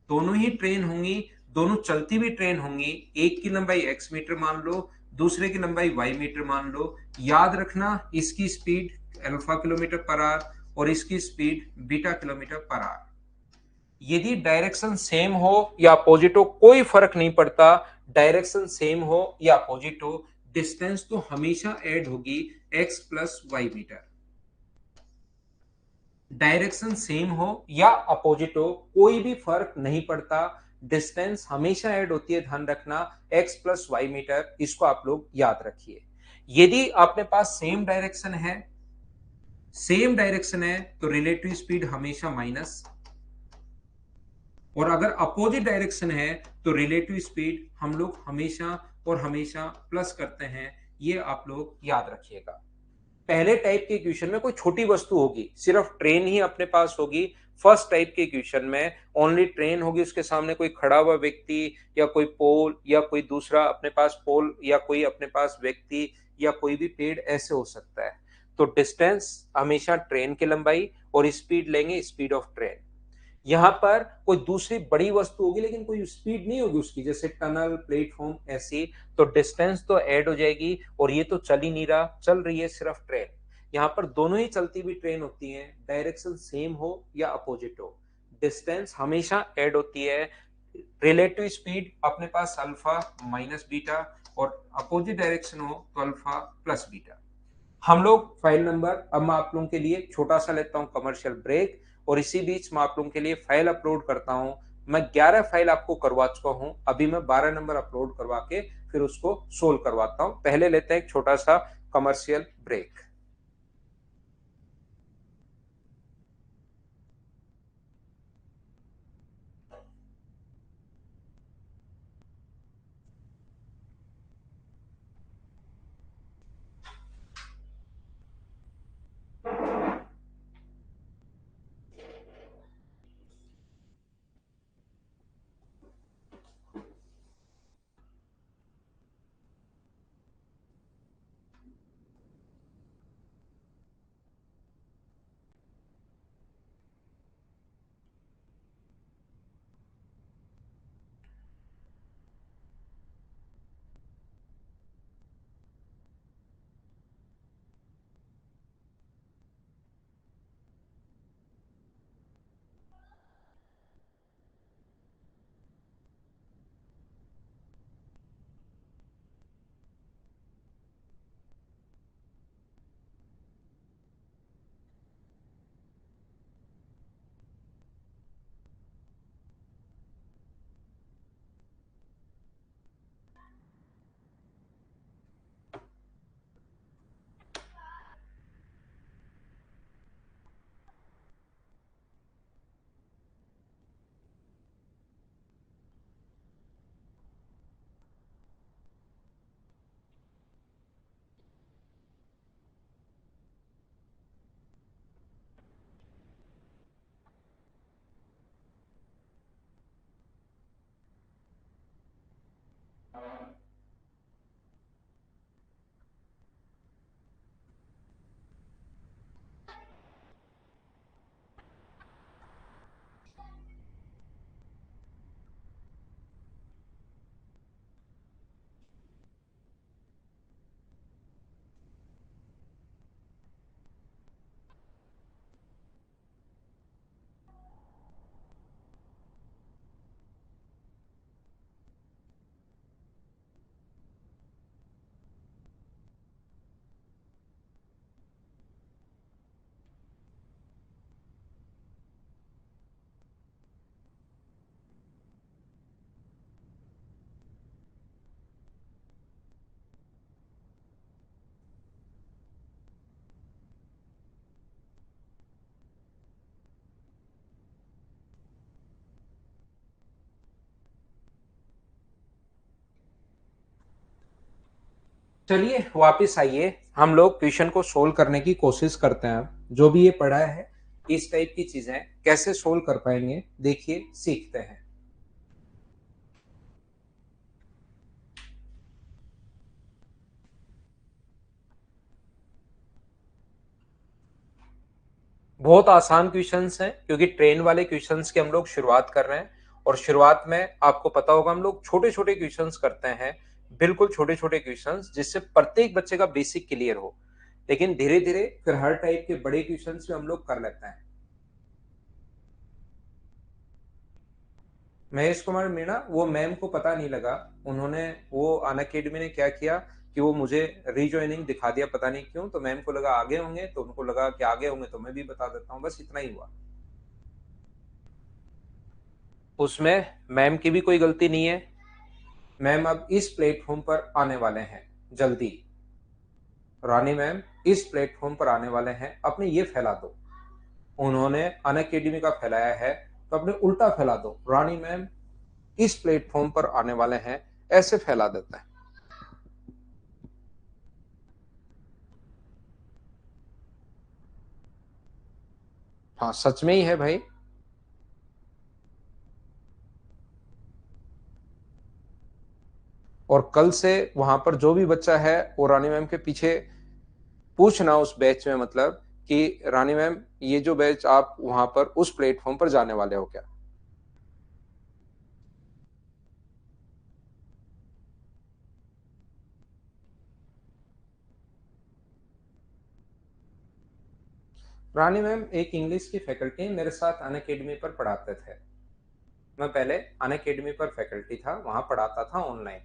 दोनों ही ट्रेन होंगी, दोनों चलती भी ट्रेन होंगी, एक की लंबाई x मीटर मान लो, दूसरे की लंबाई y मीटर मान लो। याद रखना इसकी speed alpha kilometre per our और इसकी speed beta kilometre per our. यदि डायरेक्शन सेम हो या अपोजिट हो कोई फर्क नहीं पड़ता, डायरेक्शन सेम हो या अपोजिट हो, डिस्टेंस तो हमेशा ऐड होगी x plus y meter. Direction same हो या अपोजिट हो कोई भी फर्क नहीं पड़ता, डिस्टेंस हमेशा ऐड होती है, ध्यान रखना x प्लस वाई मीटर, इसको आप लोग याद रखिए। यदि अपने पास सेम डायरेक्शन है सेम डायरेक्शन है तो रिलेटिव स्पीड हमेशा माइनस, और अगर अपोजिट डायरेक्शन है तो रिलेटिव स्पीड हम लोग हमेशा और हमेशा प्लस करते हैं। ये आप लोग याद रखिएगा। पहले टाइप के इक्वेशन में कोई छोटी वस्तु होगी, सिर्फ ट्रेन ही अपने पास होगी। फर्स्ट टाइप के इक्वेशन में ओनली ट्रेन होगी, उसके सामने कोई खड़ा हुआ व्यक्ति या कोई पोल या कोई दूसरा अपने पास पोल या कोई अपने पास व्यक्ति या कोई भी पेड़ ऐसे हो सकता है। तो डिस्टेंस हमेशा ट्रेन की लंबाई और स्पीड लेंगे स्पीड ऑफ ट्रेन। यहाँ पर कोई दूसरी बड़ी वस्तु होगी लेकिन कोई स्पीड नहीं होगी उसकी, जैसे टनल प्लेटफॉर्म ऐसी, तो डिस्टेंस तो ऐड हो जाएगी। और ये तो चल ही नहीं रहा, चल रही है सिर्फ ट्रेन। यहाँ पर दोनों ही चलती हुई ट्रेन होती हैं, डायरेक्शन सेम हो या अपोजिट हो, डिस्टेंस हमेशा ऐड होती है। रिलेटिव स्पीड अपने पास अल्फा माइनस बीटा, और अपोजिट डायरेक्शन हो तो अल्फा प्लस बीटा। हम लोग फाइल नंबर, अब मैं आप लोगों के लिए छोटा सा लेता हूं कमर्शियल ब्रेक, और इसी बीच मैं आप लोगों के लिए फाइल अपलोड करता हूं। मैं 11 फाइल आपको करवा चुका हूं, अभी मैं 12 नंबर अपलोड करवा के फिर उसको सोल्व करवाता हूं। पहले लेते हैं एक छोटा सा कमर्शियल ब्रेक। चलिए वापस आइए, हम लोग क्वेश्चन को सोल्व करने की कोशिश करते हैं। जो भी ये पढ़ा है इस टाइप की चीजें कैसे सोल्व कर पाएंगे, देखिए सीखते हैं। बहुत आसान क्वेश्चंस हैं क्योंकि ट्रेन वाले क्वेश्चंस की हम लोग शुरुआत कर रहे हैं। और शुरुआत में आपको पता होगा हम लोग छोटे छोटे क्वेश्चंस करते हैं, बिल्कुल छोटे छोटे क्वेश्चंस, जिससे प्रत्येक बच्चे का बेसिक क्लियर हो। लेकिन धीरे धीरे फिर हर टाइप के बड़े क्वेश्चंस भी हम लोग कर लेते हैं। महेश कुमार मीणा, वो मैम को पता नहीं लगा, उन्होंने वो अनअकैडमी ने क्या किया कि वो मुझे रीजॉइनिंग दिखा दिया, पता नहीं क्यों। तो मैम को लगा आगे होंगे, तो उनको लगा कि आगे होंगे तो मैं भी बता देता हूँ, बस इतना ही हुआ। उसमें मैम की भी कोई गलती नहीं है। मैम अब इस प्लेटफॉर्म पर आने वाले हैं जल्दी। रानी मैम इस प्लेटफॉर्म पर आने वाले हैं, अपने ये फैला दो। उन्होंने अनअकैडमी का फैलाया है, तो अपने उल्टा फैला दो, रानी मैम इस प्लेटफॉर्म पर आने वाले हैं, ऐसे फैला देता है। हाँ, सच में ही है भाई। और कल से वहां पर जो भी बच्चा है वो रानी मैम के पीछे पूछना उस बैच में, मतलब कि रानी मैम ये जो बैच आप वहां पर उस प्लेटफॉर्म पर जाने वाले हो क्या। रानी मैम एक इंग्लिश की फैकल्टी मेरे साथ अनअकैडमी पर पढ़ाते थे। मैं पहले अनअकैडमी पर फैकल्टी था, वहां पढ़ाता था ऑनलाइन।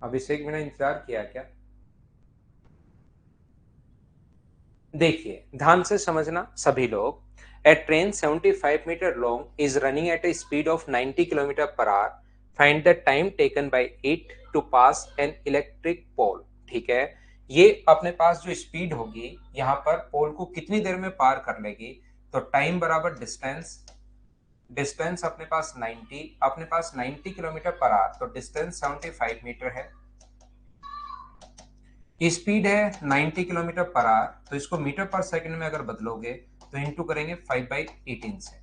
अभिषेक बिना इंतजार किया क्या। देखिए ध्यान से समझना सभी लोग। A train 75 metre long is running at a speed of 90 kilometre per hour. Find the time taken by it to pass an electric pole. ठीक है, ये अपने पास जो स्पीड होगी यहाँ पर पोल को कितनी देर में पार कर लेगी, तो टाइम बराबर डिस्टेंस। डिस्टेंस अपने पास 90, अपने पास 90 किलोमीटर पर आवर, तो डिस्टेंस 75 मीटर है। स्पीड है 90 किलोमीटर पर आवर, तो इसको मीटर पर सेकंड में अगर बदलोगे तो इंटू करेंगे 5/18 से।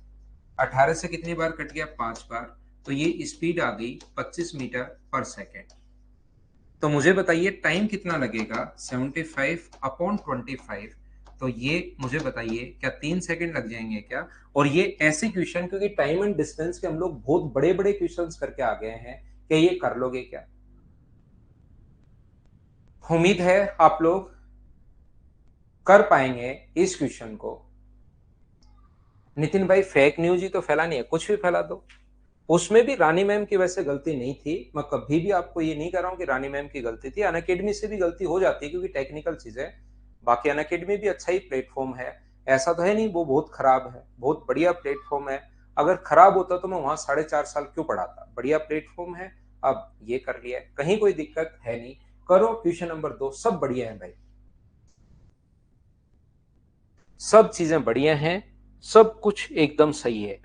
18 से कितनी बार कट गया, 5 बार, तो ये स्पीड आ गई 25 मीटर पर सेकंड। तो मुझे बताइए टाइम कितना लगेगा, 75/25। तो ये मुझे बताइए क्या 3 सेकंड लग जाएंगे क्या। और ये ऐसे क्वेश्चन, क्योंकि टाइम एंड डिस्टेंस के हम लोग बहुत बड़े बड़े क्वेश्चंस करके आ गए हैं, क्या ये कर लोगे क्या। उम्मीद है आप लोग कर पाएंगे इस क्वेश्चन को। नितिन भाई फेक न्यूज ही तो फैलानी है, कुछ भी फैला दो। उसमें भी रानी मैम की वैसे गलती नहीं थी, मैं कभी भी आपको ये नहीं कह रहा हूं कि रानी मैम की गलती थी। अनअकैडमी से भी गलती हो जाती है क्योंकि टेक्निकल चीजें। बाकी अनअकैडमी भी अच्छा ही प्लेटफॉर्म है, ऐसा तो है नहीं वो बहुत खराब है, बहुत बढ़िया प्लेटफॉर्म है। अगर खराब होता तो मैं वहां 4.5 साल क्यों पढ़ाता, बढ़िया प्लेटफॉर्म है। अब ये कर लिया है, कहीं कोई दिक्कत है नहीं। करो क्वेश्चन नंबर 2, सब बढ़िया है भाई, सब चीजें बढ़िया हैं, सब कुछ एकदम सही है।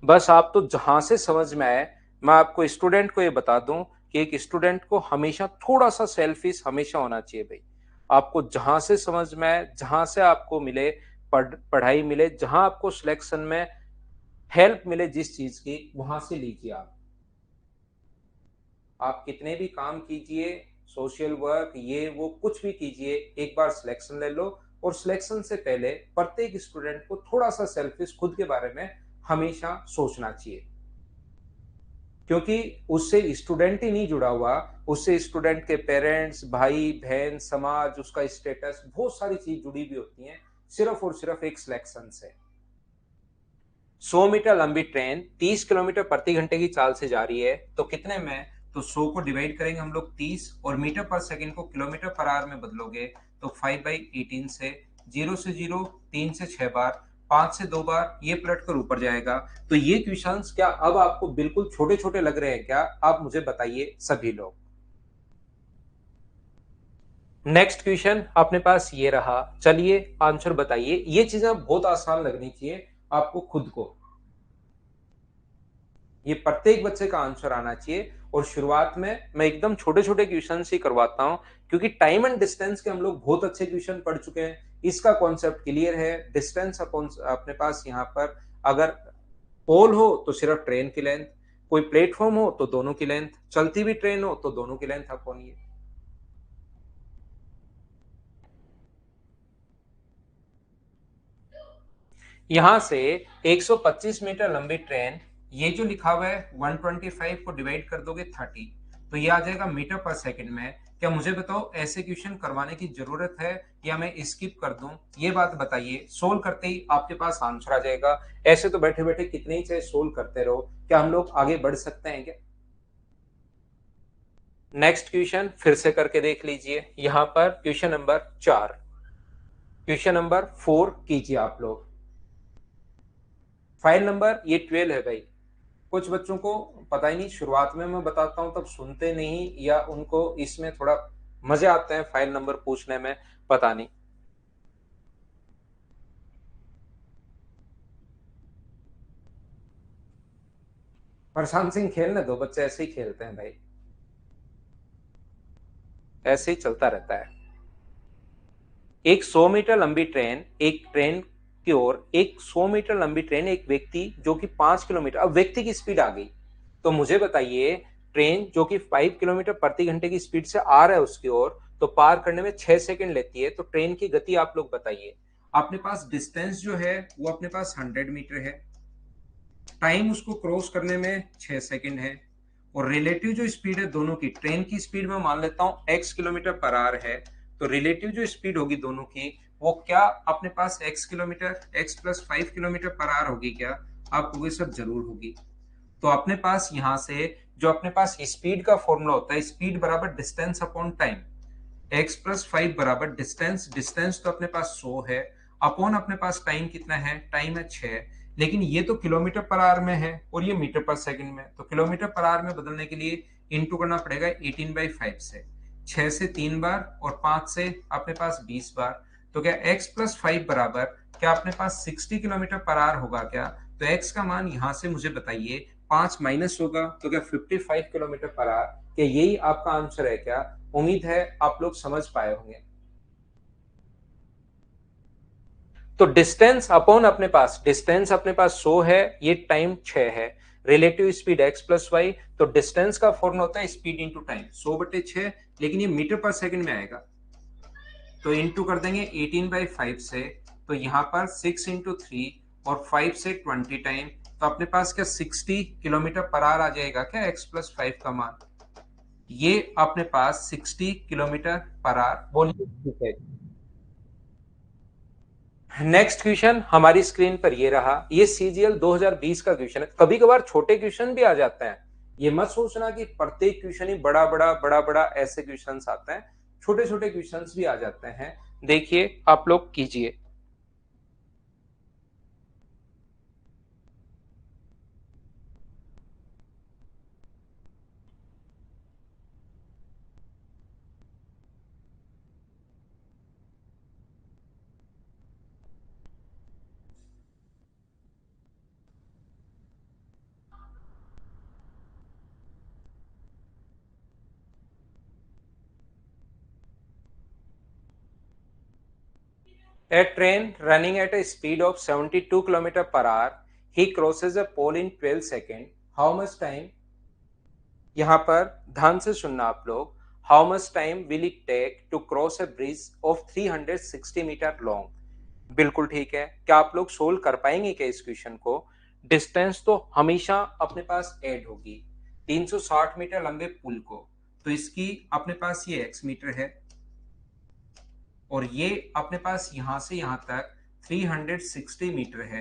बस आप तो जहां से समझ में आए, मैं आपको स्टूडेंट को ये बता दूं कि एक स्टूडेंट को हमेशा थोड़ा सा सेल्फिश हमेशा होना चाहिए भाई। आपको जहां से समझ में आए, जहां से आपको मिले, पढ़ाई मिले, जहां आपको सिलेक्शन में हेल्प मिले जिस चीज की, वहां से लीजिए आप कितने भी काम कीजिए, सोशल वर्क ये वो कुछ भी कीजिए, एक बार सिलेक्शन ले लो। और सिलेक्शन से पहले प्रत्येक स्टूडेंट को थोड़ा सा सेल्फिश खुद के बारे में हमेशा सोचना चाहिए, क्योंकि उससे स्टूडेंट ही नहीं जुड़ा हुआ, उससे स्टूडेंट के पेरेंट्स, भाई बहन, समाज, उसका स्टेटस, बहुत सारी चीज जुड़ी हुई होती हैं, सिर्फ और सिर्फ एक सिलेक्शन से। 100 मीटर लंबी ट्रेन 30 किलोमीटर प्रति घंटे की चाल से जा रही है, तो कितने में, तो 100 को डिवाइड करेंगे हम लोग 30, और मीटर पर सेकंड को किलोमीटर पर आवर में बदलोगे तो 5/18 से। 0 से 0, 3 से 6 बार, 5 से 2 बार, ये पलट कर ऊपर जाएगा। तो ये क्वेश्चंस क्या अब आपको बिल्कुल छोटे छोटे लग रहे हैं क्या, आप मुझे बताइए सभी लोग। नेक्स्ट क्वेश्चन अपने पास ये रहा, चलिए आंसर बताइए। ये चीजें बहुत आसान लगनी चाहिए आपको खुद को, ये प्रत्येक बच्चे का आंसर आना चाहिए। और शुरुआत में मैं एकदम छोटे छोटे क्वेश्चन ही करवाता हूं, क्योंकि टाइम एंड डिस्टेंस के हम लोग बहुत अच्छे क्वेश्चन पढ़ चुके हैं, इसका कॉन्सेप्ट क्लियर है। डिस्टेंस अपॉन अपने पास यहाँ पर, अगर पोल हो तो सिर्फ ट्रेन की लेंथ, कोई प्लेटफॉर्म हो तो दोनों की लेंथ, चलती हुई ट्रेन हो तो दोनों की लेंथ अपॉन ये। यहां से 125 मीटर लंबी ट्रेन, ये जो लिखा हुआ है 125 को डिवाइड कर दोगे 30, तो ये आ जाएगा मीटर पर सेकंड में। क्या मुझे बताओ ऐसे क्वेश्चन करवाने की जरूरत है या मैं स्किप कर दूं, ये बात बताइए। सोल्व करते ही आपके पास आंसर आ जाएगा, ऐसे तो बैठे बैठे कितने ही चाहे सोल्व करते रहो, क्या हम लोग आगे बढ़ सकते हैं क्या। नेक्स्ट क्वेश्चन फिर से करके देख लीजिए, यहां पर क्वेश्चन नंबर 4, क्वेश्चन नंबर 4 कीजिए आप लोग। फाइल नंबर ये 12 है भाई। कुछ बच्चों को पता ही नहीं, शुरुआत में मैं बताता हूं तब सुनते नहीं, या उनको इसमें थोड़ा मजे आते हैं फाइल नंबर पूछने में, पता नहीं। प्रशांत सिंह खेलने दो, बच्चे ऐसे ही खेलते हैं भाई, ऐसे ही चलता रहता है। एक 100 मीटर लंबी ट्रेन, एक ट्रेन की ओर एक 100 मीटर लंबी ट्रेन, एक व्यक्ति जो कि 5 किलोमीटर, अब व्यक्ति की स्पीड आ गई, तो मुझे बताइए ट्रेन जो कि 5 किलोमीटर प्रति घंटे की स्पीड से आ रहा है उसकी ओर, तो पार करने में 6 सेकंड लेती है, तो ट्रेन की गति आप लोग बताइए। अपने पास डिस्टेंस जो है वो अपने पास 100 मीटर है, टाइम उसको क्रॉस करने में 6 सेकंड है, और रिलेटिव जो स्पीड है दोनों की, ट्रेन की स्पीड में मान लेता हूं x किलोमीटर पर आवर है, तो रिलेटिव जो स्पीड होगी दोनों की वो क्या अपने पास x kilometre, x plus 5 kilometre per our होगी क्या? आप कहोगे सर जरूर होगी। तो अपने पास यहां से जो अपने पास स्पीड का फॉर्मूला होता है, स्पीड बराबर distance upon time, x plus 5 बराबर डिस्टेंस, डिस्टेंस तो अपने पास 100 है, अपॉन अपने पास टाइम कितना है, टाइम है 6, लेकिन ये तो किलोमीटर पर आवर में है और ये मीटर पर सेकंड में, तो किलोमीटर पर आवर में बदलने के लिए इंटू करना पड़ेगा 18/5 से, 6 से 3 बार और 5 से अपने पास 20 बार। तो क्या x प्लस 5 बराबर क्या अपने पास 60 किलोमीटर पर आवर होगा क्या? तो x का मान यहां से मुझे बताइए 5 माइनस होगा, तो क्या 55 किलोमीटर पर आवर, क्या यही आपका आंसर है क्या? उम्मीद है आप लोग समझ पाए होंगे। तो डिस्टेंस अपॉन अपने पास, डिस्टेंस अपने पास 100 है, ये टाइम 6 है, relative speed x plus y, तो डिस्टेंस का फॉर्मूला होता है स्पीड इंटू टाइम, 100/6, लेकिन ये मीटर पर सेकंड में आएगा, तो इंटू कर देंगे 18/5 से, तो यहाँ पर 6 × 3 और 5 से 20 टाइम, तो अपने पास क्या 60 किलोमीटर पर आवर आ जाएगा क्या x प्लस 5 का मान? ये अपने पास 60 किलोमीटर पर आवर, बोलिए ठीक है। नेक्स्ट क्वेश्चन हमारी स्क्रीन पर ये रहा, ये सीजीएल 2020 का क्वेश्चन है। कभी कभार छोटे क्वेश्चन भी आ जाते हैं, ये मत सोचना कि प्रत्येक क्वेश्चन ही बड़ा बड़ा बड़ा बड़ा ऐसे क्वेश्चंस आते हैं, छोटे छोटे क्वेश्चंस भी आ जाते हैं। देखिए आप लोग कीजिए। A train running at a speed of 72 km per hour, he crosses a pole in 12 seconds. How much time? यहाँ पर ध्यान से सुनना आप लोग। How much time will it take to cross a bridge of 360 metre long? बिल्कुल ठीक है। क्या आप लोग सोल्व कर पाएंगे क्या इस क्वेश्चन को? डिस्टेंस तो हमेशा अपने पास ऐड होगी 360 मीटर लंबे पुल को, तो इसकी अपने पास ये x मीटर है, और ये अपने पास यहां से यहां तक 360 मीटर है,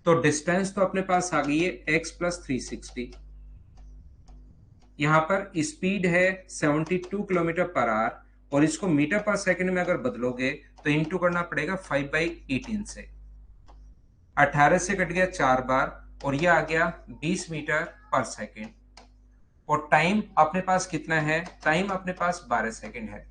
तो डिस्टेंस तो अपने पास आ गई है x प्लस 360। यहाँ पर स्पीड है 72 किलोमीटर पर आवर, और इसको मीटर पर सेकंड में अगर बदलोगे तो इंटू करना पड़ेगा 5/18 से, 18 से कट गया 4 बार, और ये आ गया 20 मीटर पर सेकंड, और टाइम अपने पास कितना है, टाइम अपने पास 12 सेकंड है।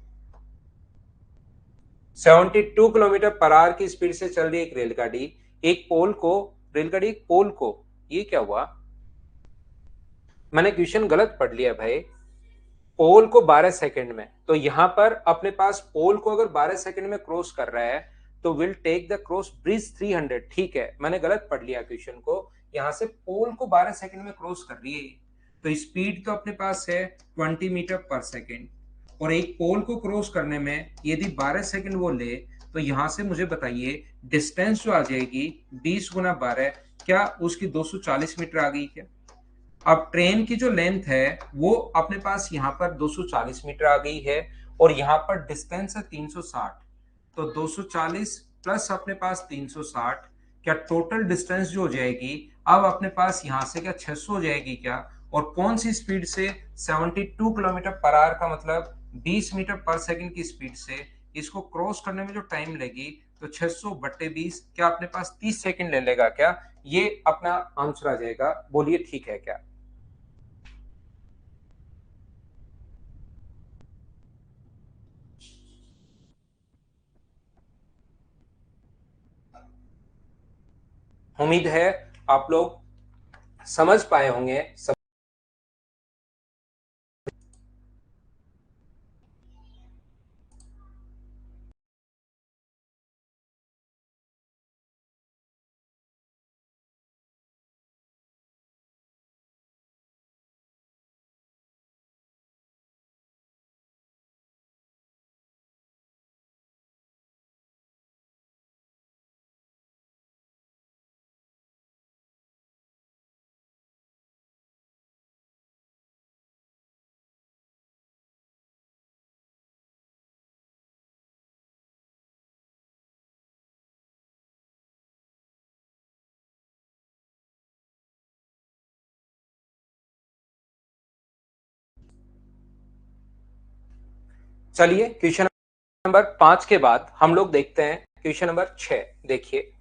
72 किलोमीटर पर आवर की स्पीड से चल रही एक रेलगाड़ी, एक पोल को, रेलगाड़ी एक पोल को, ये क्या हुआ, मैंने क्वेश्चन गलत पढ़ लिया भाई। पोल को 12 सेकंड में, तो यहां पर अपने पास पोल को अगर 12 सेकंड में क्रॉस कर रहा है तो will take the cross bridge 300, ठीक है, मैंने गलत पढ़ लिया क्वेश्चन को। यहां से पोल को 12 सेकंड में क्रॉस कर रही है, तो स्पीड तो अपने पास है 20 मीटर पर सेकंड, और एक पोल को क्रॉस करने में यदि 12 सेकंड वो ले, तो यहां से मुझे बताइए डिस्टेंस जो आ जाएगी 20 × 12, क्या उसकी 240 मीटर आ गई क्या? अब ट्रेन की जो लेंथ है वो अपने पास यहाँ पर 240 मीटर आ गई है, और यहाँ पर डिस्टेंस है 360, तो 240 प्लस अपने पास 360, क्या टोटल डिस्टेंस जो हो जाएगी अब अपने पास यहाँ से क्या 600 हो जाएगी क्या? और कौन सी स्पीड से? 72 किलोमीटर पर आवर का मतलब 20 मीटर पर सेकंड की स्पीड से इसको क्रॉस करने में जो टाइम लगी, तो 600/20, क्या अपने पास 30 सेकंड ले लेगा क्या? ये अपना आंसर आ जाएगा। बोलिए ठीक है क्या? उम्मीद है आप लोग समझ पाए होंगे सब। चलिए क्वेश्चन नंबर 5 के बाद हम लोग देखते हैं क्वेश्चन नंबर 6। देखिए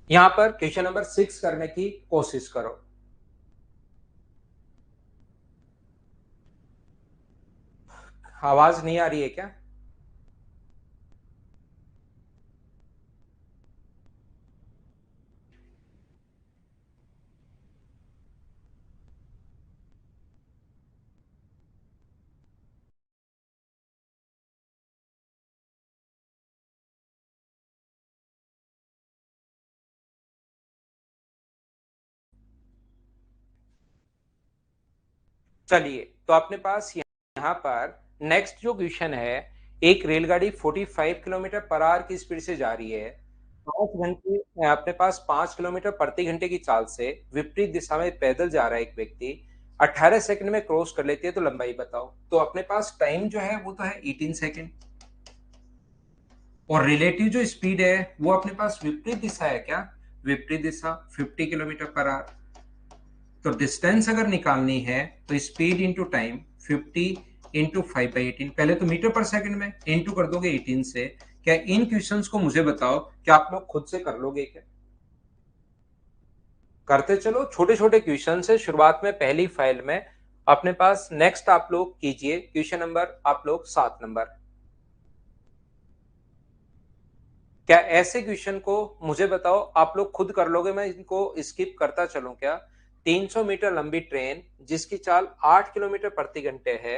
यहां पर क्वेश्चन नंबर 6 करने की कोशिश करो। आवाज नहीं आ रही है क्या? चलिए तो अपने पास यहाँ पर नेक्स्ट जो क्वेश्चन है, एक रेलगाड़ी 45 किलोमीटर पर आवर की स्पीड से जा रही है। 5 घंटे अपने पास 5 किलोमीटर प्रति घंटे की चाल से विपरीत दिशा में पैदल जा रहा है एक व्यक्ति, 18 सेकंड में क्रॉस कर लेती है, तो लंबाई बताओ। तो अपने पास टाइम जो है वो तो है 18 सेकंड, और रिलेटिव जो स्पीड है वो अपने पास विपरीत दिशा है क्या? विपरीत दिशा 50 किलोमीटर पर आवर। तो डिस्टेंस अगर निकालनी है तो स्पीड इंटू टाइम 50 इंटू 5/18, पहले तो मीटर पर सेकंड में इंटू कर दोगे 18 से। क्या इन क्वेश्चंस को मुझे बताओ, क्या आप लोग खुद से कर लोगे क्या? करते चलो, छोटे छोटे क्वेश्चन से शुरुआत में पहली फाइल में अपने पास। नेक्स्ट आप लोग कीजिए क्वेश्चन नंबर आप लोग 7 नंबर। क्या ऐसे क्वेश्चन को मुझे बताओ आप लोग खुद कर लोगे, मैं इनको स्किप करता चलूं क्या? 300 मीटर लंबी ट्रेन जिसकी चाल 8 किलोमीटर प्रति घंटे है,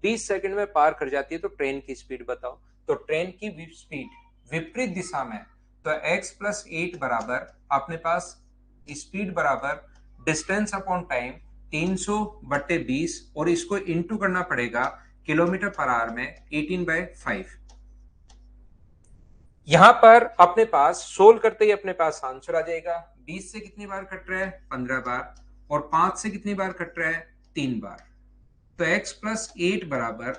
20 सेकंड में पार कर जाती है, तो ट्रेन की स्पीड बताओ। तो ट्रेन की स्पीड विपरीत दिशा में, तो x+8 बराबर अपने पास स्पीड बराबर डिस्टेंस अपॉन टाइम 300/20, और इसको इंटू करना पड़ेगा किलोमीटर पर आवर में 18/5। यहां पर अपने पास सोल्व करते ही अपने पास आंसर आ जाएगा। 20 से कितनी बार कट रहा है? 15 बार। और 5 से कितनी बार कट रहा है? 3 बार। तो x+8 बराबर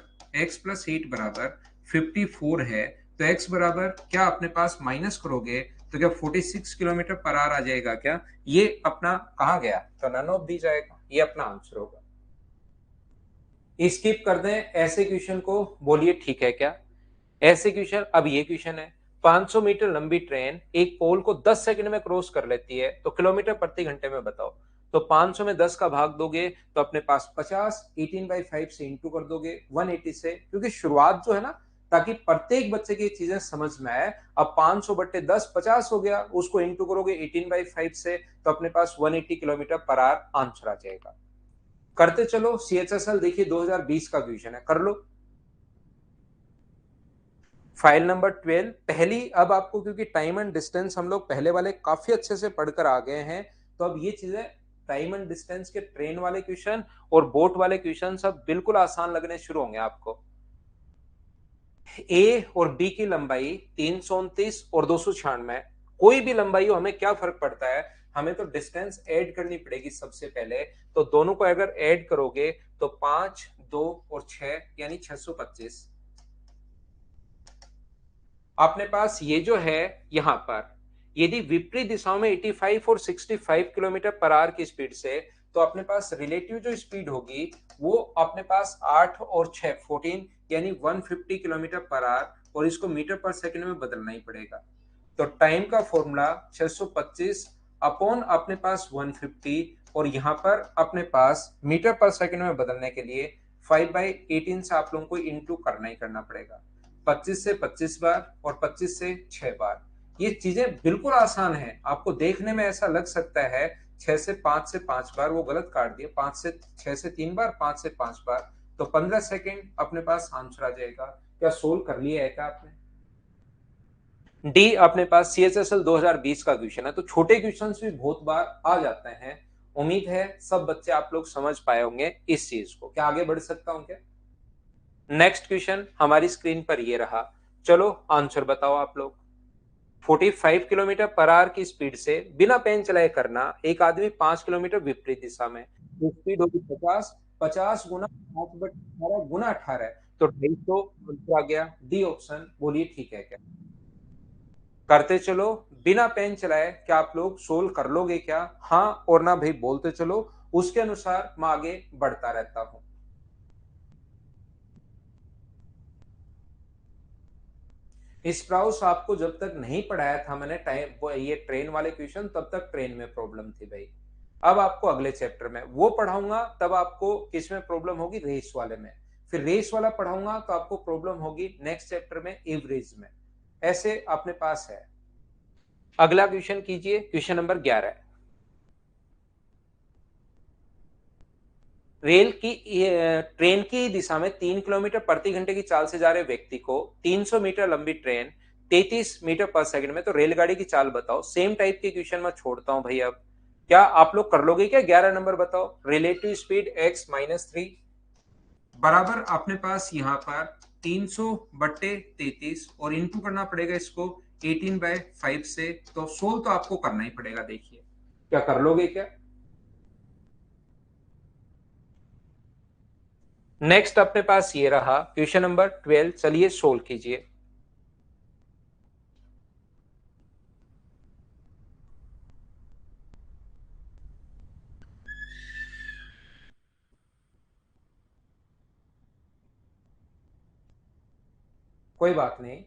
54 है। तो x बराबर क्या अपने पास माइनस करोगे तो क्या 46 किलोमीटर पर आवर आ जाएगा क्या? ये अपना कहा गया, तो नन ऑफ दी जाएगा, ये अपना आंसर होगा। स्किप कर दें ऐसे क्वेश्चन को, बोलिए ठीक है क्या? ऐसे क्वेश्चन, अब ये क्वेश्चन है, 500 मीटर लंबी ट्रेन एक पोल को 10 सेकंड में क्रॉस कर लेती है, तो किलोमीटर प्रति घंटे में बताओ। तो 500 में 10 का भाग दोगे तो अपने पास 50, 18/5 से इंटू कर दोगे 180 से, क्योंकि शुरुआत जो है ना, ताकि प्रत्येक बच्चे की चीजें समझ में आए। अब 500/10 50 हो गया, उसको इंटू करोगे 18/5 से, तो अपने पास 180 किलोमीटर पर आवर आंसर आ जाएगा। करते चलो CHSL, देखिए 2020 का क्वेश्चन है, कर लो। फाइल नंबर 12 पहली। अब आपको क्योंकि टाइम एंड डिस्टेंस हम लोग पहले वाले काफी अच्छे से पढ़कर आ गए हैं, तो अब ये चीजें टाइम एंड डिस्टेंस के ट्रेन वाले क्वेश्चन और बोट वाले क्वेश्चन सब बिल्कुल आसान लगने शुरू होंगे आपको। ए और बी की लंबाई 329 और 296, कोई भी लंबाई हो, हमें क्या फर्क पड़ता है? हमें तो डिस्टेंस ऐड करनी पड़ेगी सबसे पहले। तो दोनों को अगर ऐड करोगे तो 5, 2 और 6 यानी 625। अपने पास ये जो है, यहां पर यदि विपरीत दिशाओं में 85 और 65 किलोमीटर पर आवर की स्पीड से, तो अपने पास रिलेटिव जो स्पीड होगी वो अपने पास 8 और 6 14 यानी 150 किलोमीटर पर आवर और इसको मीटर पर सेकंड में बदलना ही पड़ेगा। तो टाइम का फॉर्मूला 625 अपॉन अपने पास 150 और यहाँ पर अपने पास मीटर पर सेकंड में बदलने के लिए 5/18 से आप लोगों को इंटू करना ही करना पड़ेगा। 25 से 25 बार और 25 से 6 बार। ये चीजें बिल्कुल आसान है, आपको देखने में ऐसा लग सकता है 6 से 5 बार, वो गलत काट दिया, 5 से 6 से 3 बार, 5 से 5 बार, तो 15 सेकेंड अपने पास आंसर आ जाएगा। क्या सोल्व कर लिया है क्या आपने? डी अपने पास CHSL 2020 का क्वेश्चन है। तो छोटे क्वेश्चंस भी बहुत बार आ जाते हैं। उम्मीद है सब बच्चे आप लोग समझ पाए होंगे इस चीज को। क्या आगे बढ़ सकता हूं क्या? नेक्स्ट क्वेश्चन हमारी स्क्रीन पर ये रहा। चलो आंसर बताओ आप लोग। 45 किलोमीटर पर आवर की स्पीड से बिना पेन चलाए करना एक आदमी 5 किलोमीटर विपरीत दिशा में, तो स्पीड होगी 50, 50 गुना 5/18 गुना 18, तो 250 आ गया। डी ऑप्शन, बोलिए ठीक है क्या? करते चलो बिना पेन चलाए। क्या आप लोग सोल्व कर लोगे क्या? हाँ और ना भाई बोलते चलो, उसके अनुसार मैं आगे बढ़ता रहता हूं। स्प्राउस आपको जब तक नहीं पढ़ाया था मैंने टाइम ये ट्रेन वाले क्वेश्चन, तब तक ट्रेन में प्रॉब्लम थी भाई। अब आपको अगले चैप्टर में वो पढ़ाऊंगा, तब आपको किस में प्रॉब्लम होगी? रेस वाले में। फिर रेस वाला पढ़ाऊंगा तो आपको प्रॉब्लम होगी नेक्स्ट चैप्टर में एवरेज में। ऐसे अपने पास है। अगला क्वेश्चन कीजिए, क्वेश्चन नंबर 11। ट्रेन की दिशा में 3 किलोमीटर प्रति घंटे की चाल से जा रहे व्यक्ति को 300 मीटर लंबी ट्रेन 33 मीटर पर सेकंड में, तो रेलगाड़ी की चाल बताओ। सेम टाइप के क्वेश्चन मैं छोड़ता हूं भाई। अब क्या आप लोग कर लोगे क्या? 11 नंबर बताओ। रिलेटिव स्पीड x-3 बराबर अपने पास यहाँ पर 300/33 और इंटू करना पड़ेगा इसको 18/5 से। तो सोल्व तो आपको करना ही पड़ेगा। देखिए क्या कर लोगे क्या? नेक्स्ट अपने पास ये रहा क्वेश्चन नंबर 12। चलिए सोल्व कीजिए। कोई बात नहीं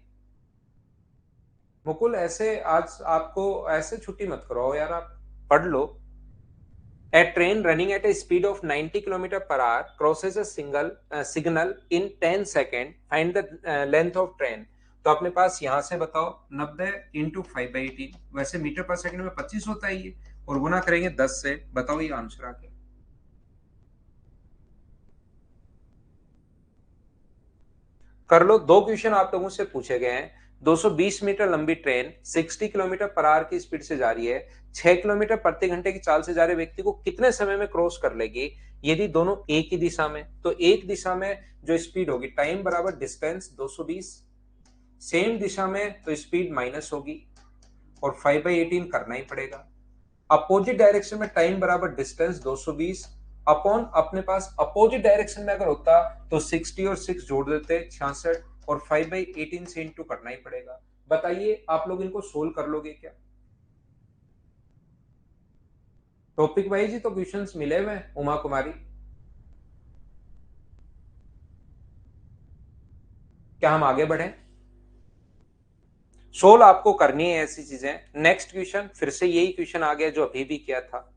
मुकुल, ऐसे आज आपको ऐसे छुट्टी मत करो यार, आप पढ़ लो। A train running at a speed of 90 kilometer per hour crosses a single signal in 10 seconds. Find the length of train. तो अपने पास यहां से बताओ 90 इंटू 5/18, वैसे मीटर पर सेकंड में 25 होता है ये, और गुना करेंगे 10 से। बताओ ये आंसर आ गया। कर लो। दो क्वेश्चन आप लोगों से पूछे गए हैं। 220 मीटर लंबी ट्रेन 60 किलोमीटर पर आवर की स्पीड से जा रही है। 6 किलोमीटर प्रति घंटे की चाल से जा रहे व्यक्ति को कितने समय में क्रॉस कर लेगी यदि दोनों एक ही दिशा में? तो एक दिशा में जो स्पीड होगी, टाइम बराबर डिस्टेंस 220, सेम दिशा में तो स्पीड माइनस होगी और 5/18 करना ही पड़ेगा। अपोजिट डायरेक्शन में टाइम बराबर डिस्टेंस 220 अपॉन अपने पास अपोजिट डायरेक्शन में अगर होता तो 60 और 6 जोड़ देते 66 और 5/18 से इंटू करना ही पड़ेगा। बताइए आप लोग इनको सोल्व कर लोगे क्या? टॉपिक वाइज ही तो क्वेश्चंस मिले हुए उमा कुमारी। क्या हम आगे बढ़े? सोल्व आपको करनी है ऐसी चीजें। नेक्स्ट क्वेश्चन फिर से यही क्वेश्चन आ गया जो अभी भी किया था।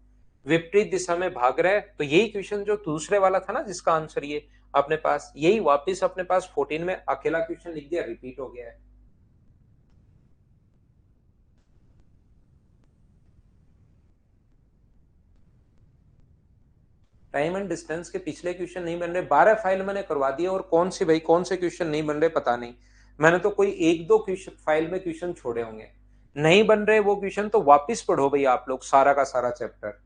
विपरीत दिशा में भाग रहे, तो यही क्वेश्चन जो दूसरे वाला था ना जिसका आंसर ये अपने पास यही वापस अपने पास 14 में अकेला क्वेश्चन लिख दिया, रिपीट हो गया है। टाइम एंड डिस्टेंस के पिछले क्वेश्चन नहीं बन रहे, 12 फाइल मैंने करवा दिए, और कौन सी भाई कौन से क्वेश्चन नहीं बन रहे पता नहीं। मैंने तो कोई एक दो क्वेश्चन फाइल में क्वेश्चन छोड़े होंगे। नहीं बन रहे वो क्वेश्चन तो वापिस पढ़ो भाई आप लोग सारा का सारा चैप्टर।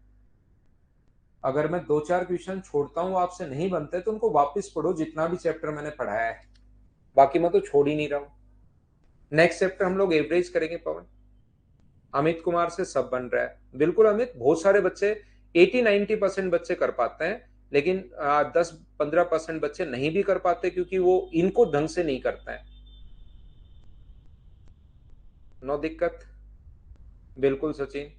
अगर मैं दो चार क्वेश्चन छोड़ता हूँ आपसे नहीं बनते तो उनको वापस पढ़ो जितना भी चैप्टर मैंने पढ़ाया है। बाकी मैं तो छोड़ ही नहीं रहा हूं। नेक्स्ट चैप्टर हम लोग एवरेज करेंगे पवन। अमित कुमार से सब बन रहा है। बिल्कुल अमित, बहुत सारे बच्चे 80-90% बच्चे कर पाते हैं, लेकिन 10-15% बच्चे नहीं भी कर पाते क्योंकि वो इनको ढंग से नहीं करते हैं। नो दिक्कत। बिल्कुल सचिन।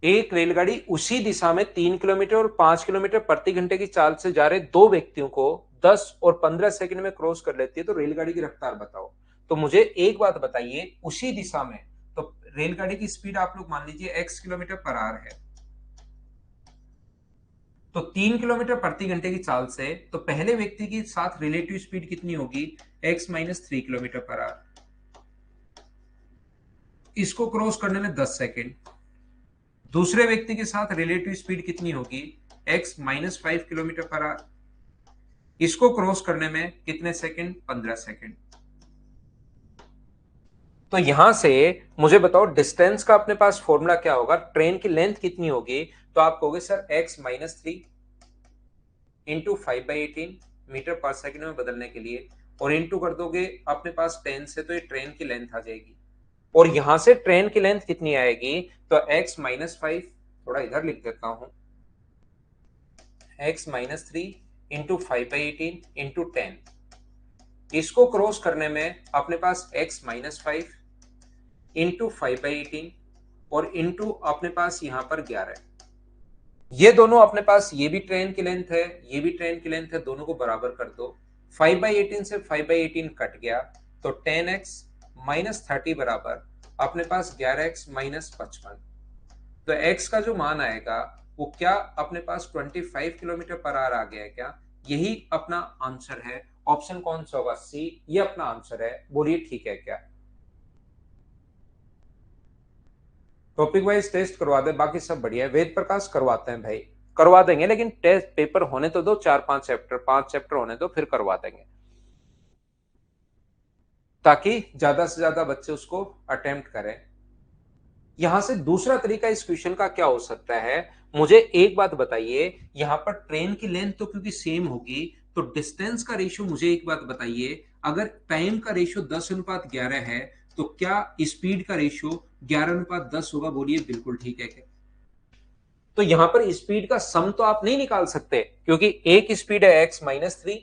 एक रेलगाड़ी उसी दिशा में 3 किलोमीटर और 5 किलोमीटर प्रति घंटे की चाल से जा रहे दो व्यक्तियों को 10 और 15 सेकंड में क्रॉस कर लेती है, तो रेलगाड़ी की रफ्तार बताओ। तो मुझे एक बात बताइए, उसी दिशा में तो रेलगाड़ी की स्पीड आप लोग मान लीजिए x किलोमीटर पर आवर है, तो 3 किलोमीटर प्रति घंटे की चाल से तो पहले व्यक्ति की साथ रिलेटिव स्पीड कितनी होगी, x minus 3 kilometre per our. इसको क्रॉस करने में 10 सेकेंड। दूसरे व्यक्ति के साथ रिलेटिव स्पीड कितनी होगी, x minus 5 kilometre per our. इसको क्रॉस करने में कितने सेकेंड, 15 सेकेंड। तो यहां से मुझे बताओ डिस्टेंस का अपने पास फॉर्मूला क्या होगा, ट्रेन की लेंथ कितनी होगी, तो आप कहोगे sir x minus 3 into 5/18 metre per second में बदलने के लिए, और इंटू कर दोगे अपने पास 10 से, तो ये ट्रेन की लेंथ आ जाएगी। और यहां से ट्रेन की लेंथ कितनी आएगी, तो x माइनस 5, थोड़ा इधर लिख देता हूं, x माइनस 3 इंटू 5/18 इंटू 10। इसको क्रॉस करने में अपने पास x माइनस 5 इंटू 5/18 और इंटू अपने पास यहां पर 11। ये दोनों अपने पास, ये भी ट्रेन की लेंथ है, ये भी ट्रेन की लेंथ है, दोनों को बराबर कर दो। 5/18 से 5/18 कट गया, तो 10x माइनस 30 बराबर अपने पास 11x माइनस 55। तो x का जो मान आएगा वो क्या अपने पास 25 किलोमीटर पर आवर आ गया है क्या, यही अपना आंसर है। ऑप्शन कौन सा होगा, सी, ये अपना आंसर है। बोलिए ठीक है क्या। टॉपिक वाइज टेस्ट करवा दे, बाकी सब बढ़िया है। वेद प्रकाश करवाते हैं भाई, करवा देंगे, लेकिन टेस्ट पेपर होने तो दो, 4-5 चैप्टर, 5 चैप्टर होने दो, फिर करवा देंगे, ताकि ज्यादा से ज्यादा बच्चे उसको अटेम्प्ट करें। यहां से दूसरा तरीका इस क्वेश्चन का क्या हो सकता है, मुझे एक बात बताइए, यहां पर ट्रेन की लेंथ तो क्योंकि सेम होगी, तो डिस्टेंस का रेशियो, मुझे एक बात बताइए, अगर टाइम का रेशियो 10:11 है, तो क्या स्पीड का रेशियो 11:10 होगा। बोलिए बिल्कुल ठीक है क्या। तो यहां पर स्पीड का सम तो आप नहीं निकाल सकते, क्योंकि एक स्पीड है x माइनस 3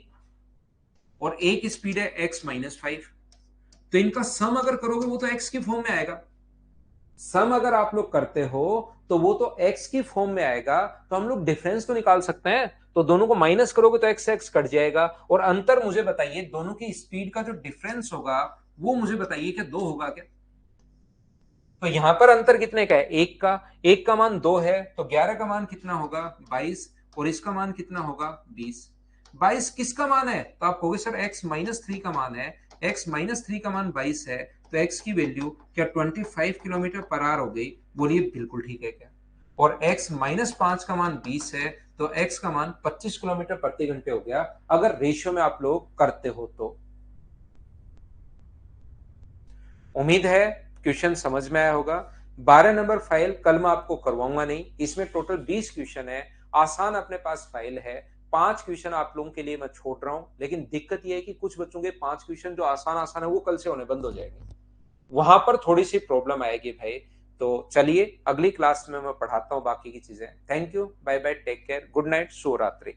और एक स्पीड है x माइनस 5। तो इनका सम अगर करोगे वो तो x की फॉर्म में आएगा। सम अगर आप लोग करते हो तो वो तो x की फॉर्म में आएगा, तो हम लोग डिफरेंस तो निकाल सकते हैं। तो दोनों को माइनस करोगे तो x x कट जाएगा, और अंतर मुझे बताइए, दोनों की स्पीड का जो डिफरेंस होगा वो मुझे बताइए कि 2 होगा क्या। तो यहां पर अंतर कितने का है, एक का मान 2 है, तो 11 का मान कितना होगा, 22, और इसका मान कितना होगा, 20। 22 किसका मान है, तो आप कहोगे सर x माइनस 3 का मान है, x माइनस 3 का मान 22 है, तो x की वैल्यू क्या 25 किलोमीटर पर आवर हो गई। बोलिए बिल्कुल ठीक है क्या। और x माइनस 5 का मान 20 है, तो x का मान 25 किलोमीटर प्रति घंटे हो गया, अगर रेशियो में आप लोग करते हो तो। उम्मीद है क्वेश्चन समझ में आया होगा। 12 नंबर फाइल कल मैं आपको करवाऊंगा नहीं, इसमें टोटल 20 क्वेश्चन है, आसान अपने पास फाइल है। 5 क्वेश्चन आप लोगों के लिए मैं छोड़ रहा हूं, लेकिन दिक्कत यह है कि कुछ बच्चों के 5 क्वेश्चन जो आसान आसान है वो कल से होने बंद हो जाएंगे, वहां पर थोड़ी सी प्रॉब्लम आएगी भाई। तो चलिए अगली क्लास में मैं पढ़ाता हूँ बाकी की चीजें। Thank you, bye bye, take care, good night, शुभ रात्रि।